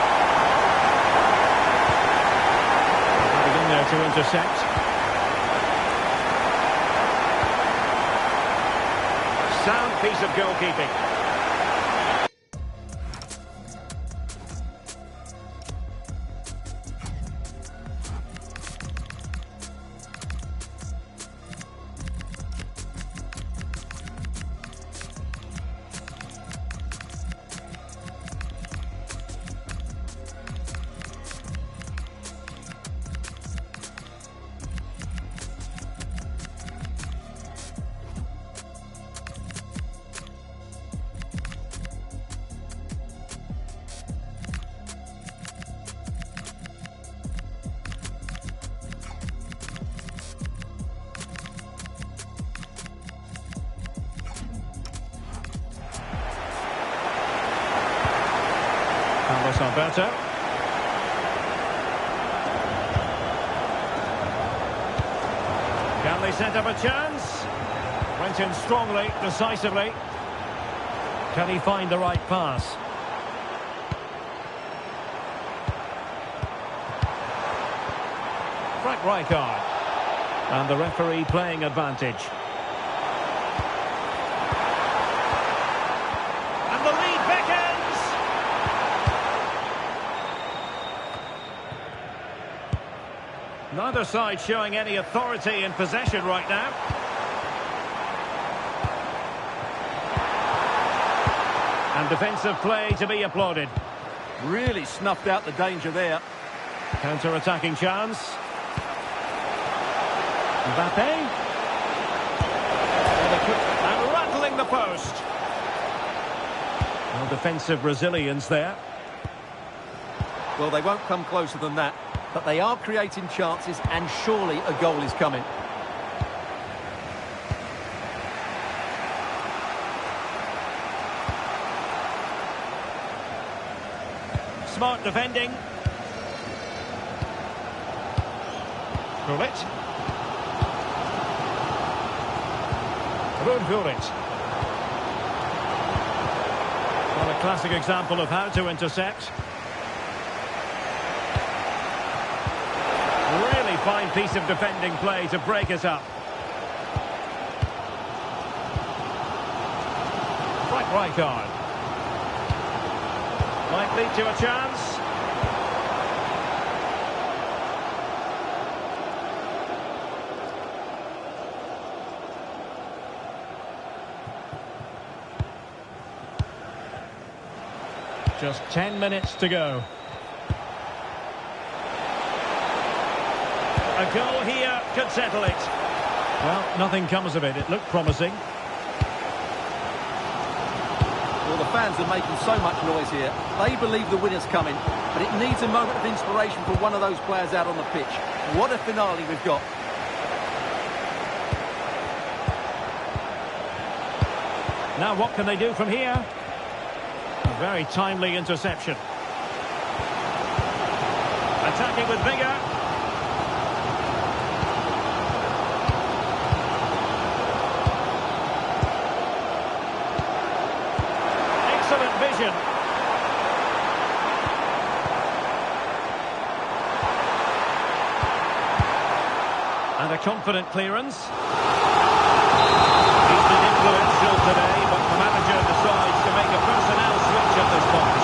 Getting in there to intercept. Sound piece of goalkeeping. Alberto. Can they set up a chance? Went in strongly, decisively. Can he find the right pass? Frank Rijkaard. And the referee playing advantage. And the lead beckons. Neither side showing any authority in possession right now. And defensive play to be applauded. Really snuffed out the danger there. Counter-attacking chance. Mbappe. And rattling the post. Well, defensive resilience there. Well, they won't come closer than that. But they are creating chances, and surely a goal is coming. Smart defending. Gullit. Gullit. Well, a classic example of how to intercept. Really fine piece of defending play to break it up. Frank Rijkaard. Might lead to a chance. Just 10 minutes to go. A goal here could settle it. Well, nothing comes of it. It looked promising. Well, the fans are making so much noise here. They believe the winner's coming, but it needs a moment of inspiration for one of those players out on the pitch. What a finale we've got. Now what can they do from here? A very timely interception. Attacking with vigour. Excellent vision. And a confident clearance. He's been influential today, but the manager decides to make a personnel switch at this point.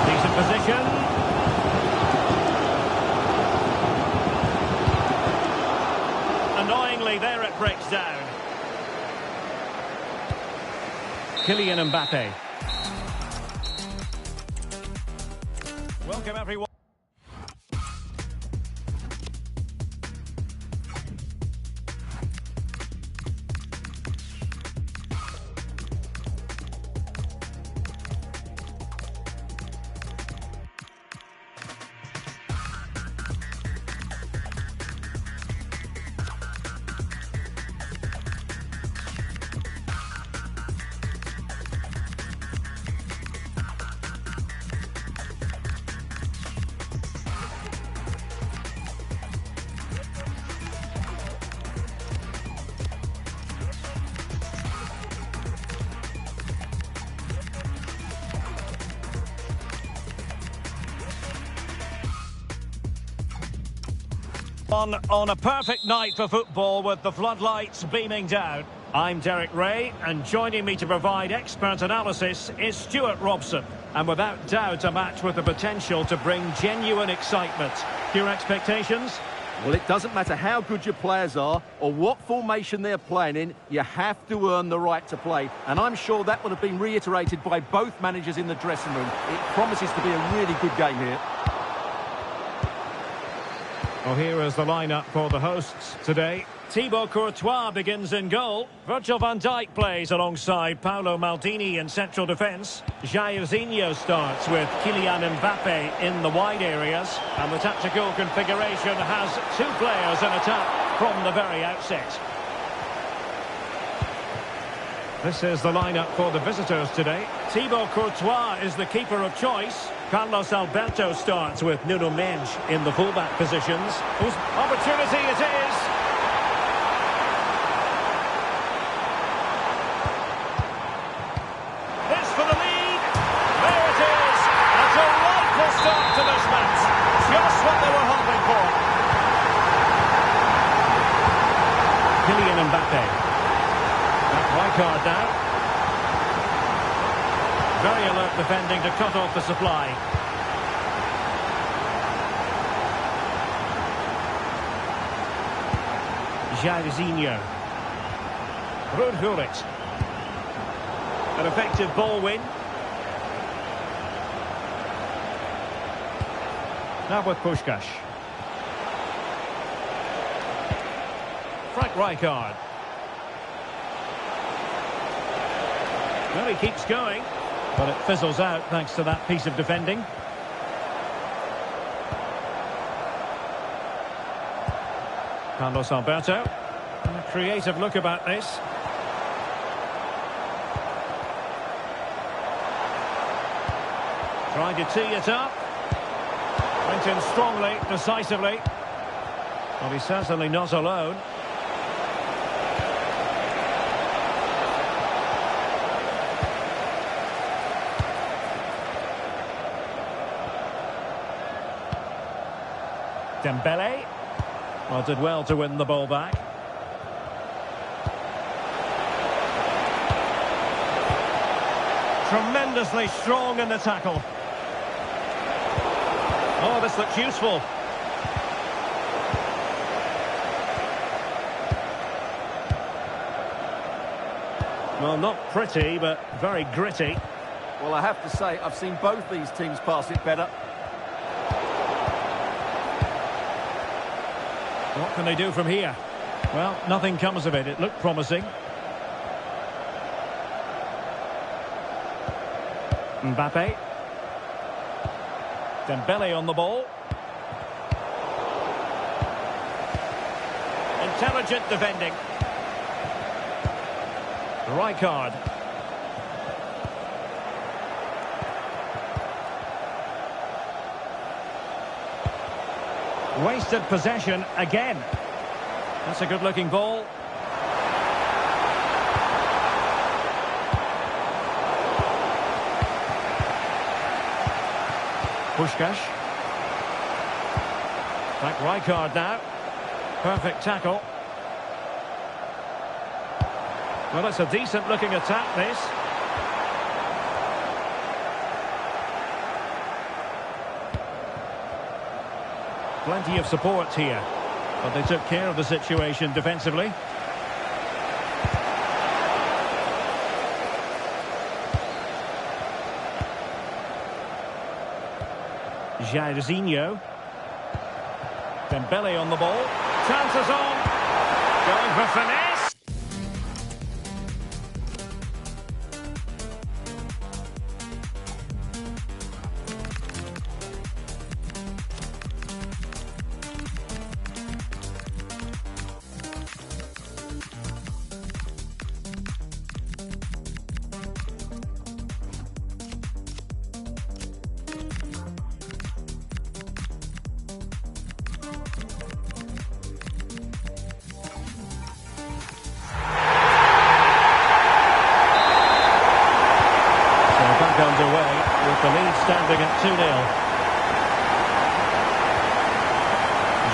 Decent position. Annoyingly, there it breaks down. Kylian Mbappe. Welcome everyone. On a perfect night for football with the floodlights beaming down. I'm Derek Ray, and joining me to provide expert analysis is Stuart Robson. And without doubt, a match with the potential to bring genuine excitement. Your expectations? Well, it doesn't matter how good your players are or what formation they're playing in, you have to earn the right to play. And I'm sure that would have been reiterated by both managers in the dressing room. It promises to be a really good game here. Well, here is the lineup for the hosts today. Thibaut Courtois begins in goal. Virgil van Dijk plays alongside Paolo Maldini in central defence. Jairzinho starts with Kylian Mbappe in the wide areas. And the tactical configuration has two players in attack from the very outset. This is the lineup for the visitors today. Thibaut Courtois is the keeper of choice. Carlos Alberto starts with Nuno Mendes in the fullback positions. Whose opportunity it is. This for the lead. There it is. A delightful start to this match. Just what they were hoping for. Kylian Mbappe. Right card now. Very alert defending to cut off the supply. Jairzinho. Rudhurit. An effective ball win. Now with Puskás. Frank Rijkaard. Well, he keeps going, but it fizzles out thanks to that piece of defending. Carlos Alberto. And a creative look about this. Trying to tee it up. Went in strongly, decisively. Well, he's certainly not alone. Dembele. Well, did well to win the ball back. Tremendously strong in the tackle. Oh, this looks useful. Well, not pretty, but very gritty. Well, I have to say, I've seen both these teams pass it better. What can they do from here? Well, nothing comes of it. It looked promising. Mbappe. Dembele on the ball. Intelligent defending. Rijkaard. Wasted possession again. That's a good-looking ball. Puskás. Frank Rijkaard now. Perfect tackle. Well, it's a decent-looking attack, this. Plenty of support here, but they took care of the situation defensively. Jairzinho. Dembele on the ball. Chances on. Going for finesse. Underway with the lead standing at 2-0.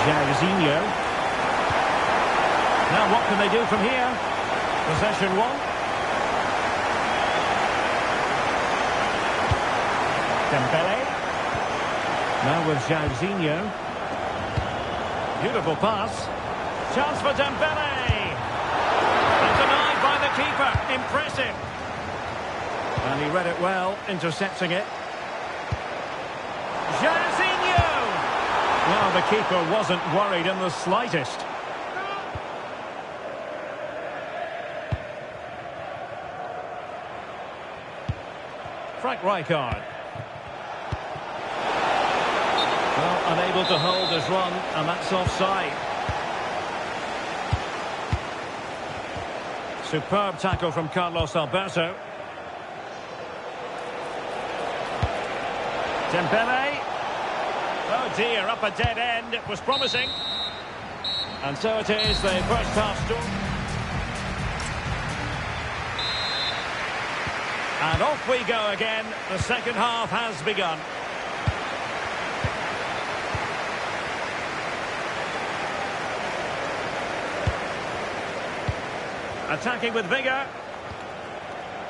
Jairzinho. Now what can they do from here? Possession one. Dembele. Now with Jairzinho. Beautiful pass. Chance for Dembele. And denied by the keeper. Impressive. And he read it well, intercepting it. Jairzinho! Well, the keeper wasn't worried in the slightest. Frank Rijkaard. Well, unable to hold his run, and that's offside. Superb tackle from Carlos Alberto. Dembele. Oh dear, up a dead end. It was promising. And so it is, the first half story. And off we go again. The second half has begun. Attacking with vigour.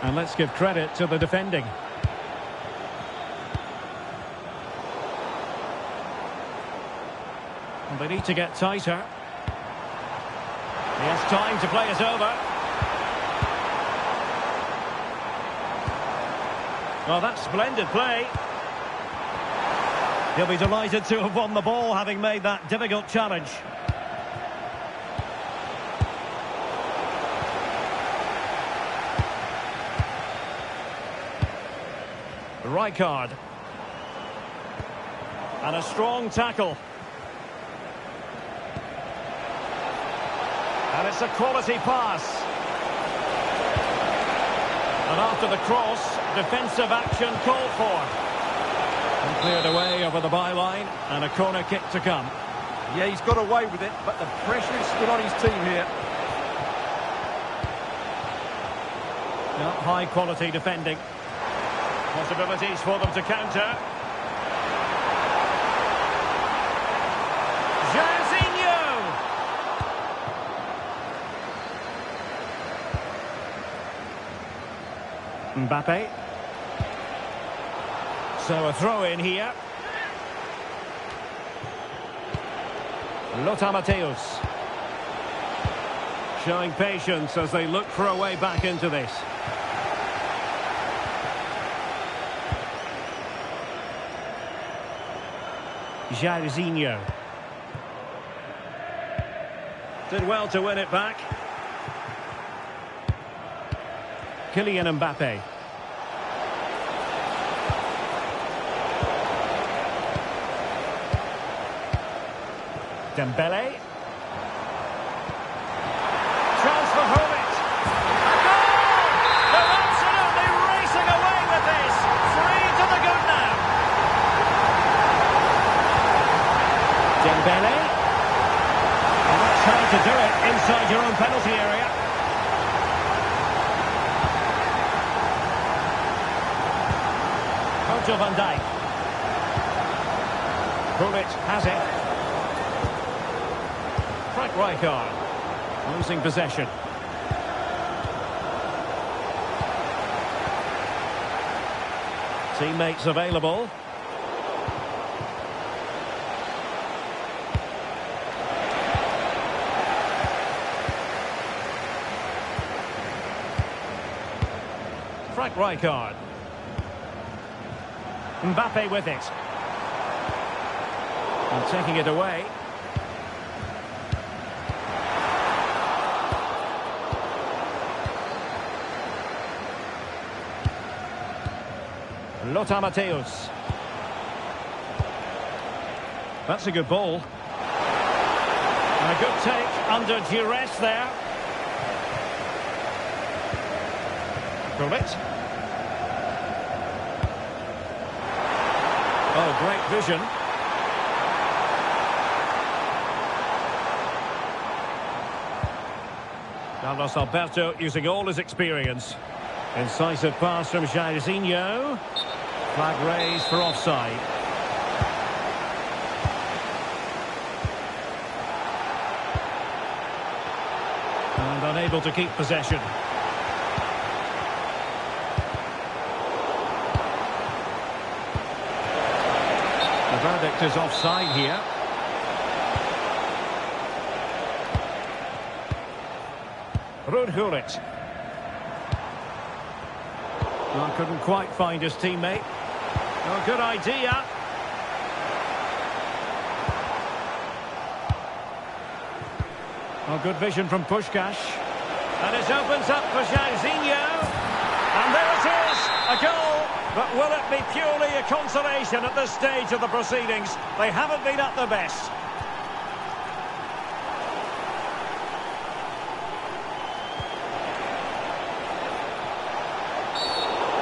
And let's give credit to the defending. And they need to get tighter. He has time to play it over. Well, that's splendid play. He'll be delighted to have won the ball, having made that difficult challenge. Rijkaard. And a strong tackle. And it's a quality pass. And after the cross, defensive action called for. And cleared away over the byline, and a corner kick to come. Yeah, he's got away with it, but the pressure is still on his team here. Well, high quality defending. Possibilities for them to counter. Jairzinho! Mbappe. So a throw in here. Lothar Matthäus. Showing patience as they look for a way back into this. Jairzinho. Did well to win it back. Kylian Mbappe. Dembele. Chance for Hummels. A goal! They're absolutely racing away with this. 3 to the good now. Dembele. And that's how to do it inside your own penalty area. Virgil van Dijk. Gullit has it. Frank Rijkaard losing possession. Teammates available. Frank Rijkaard. Mbappe with it. And taking it away. Lothar Matthäus. That's a good ball. And a good take under duress there. Gullit. Oh, great vision. Carlos Alberto using all his experience. Incisive pass from Jairzinho. Flag raised for offside. And unable to keep possession. The verdict is offside here. Rudhurit. Well, couldn't quite find his teammate. Oh, good idea. Oh, good vision from Puskás. And it opens up for Jairzinho. And there it is, a goal. But will it be purely a consolation at this stage of the proceedings? They haven't been at their best.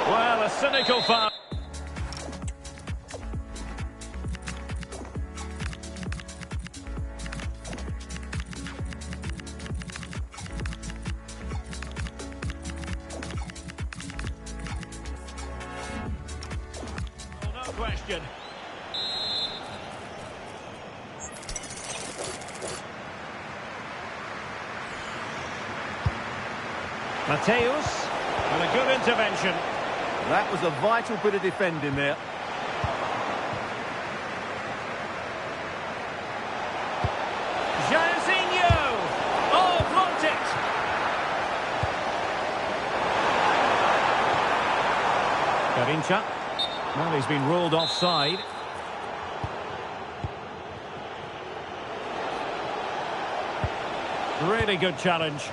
Well, a cynical foul. No question. Mateus, and a good intervention. That was a vital bit of defending there. Jairzinho! Oh, blocked it! Garincha. Well, he's been ruled offside. Really good challenge.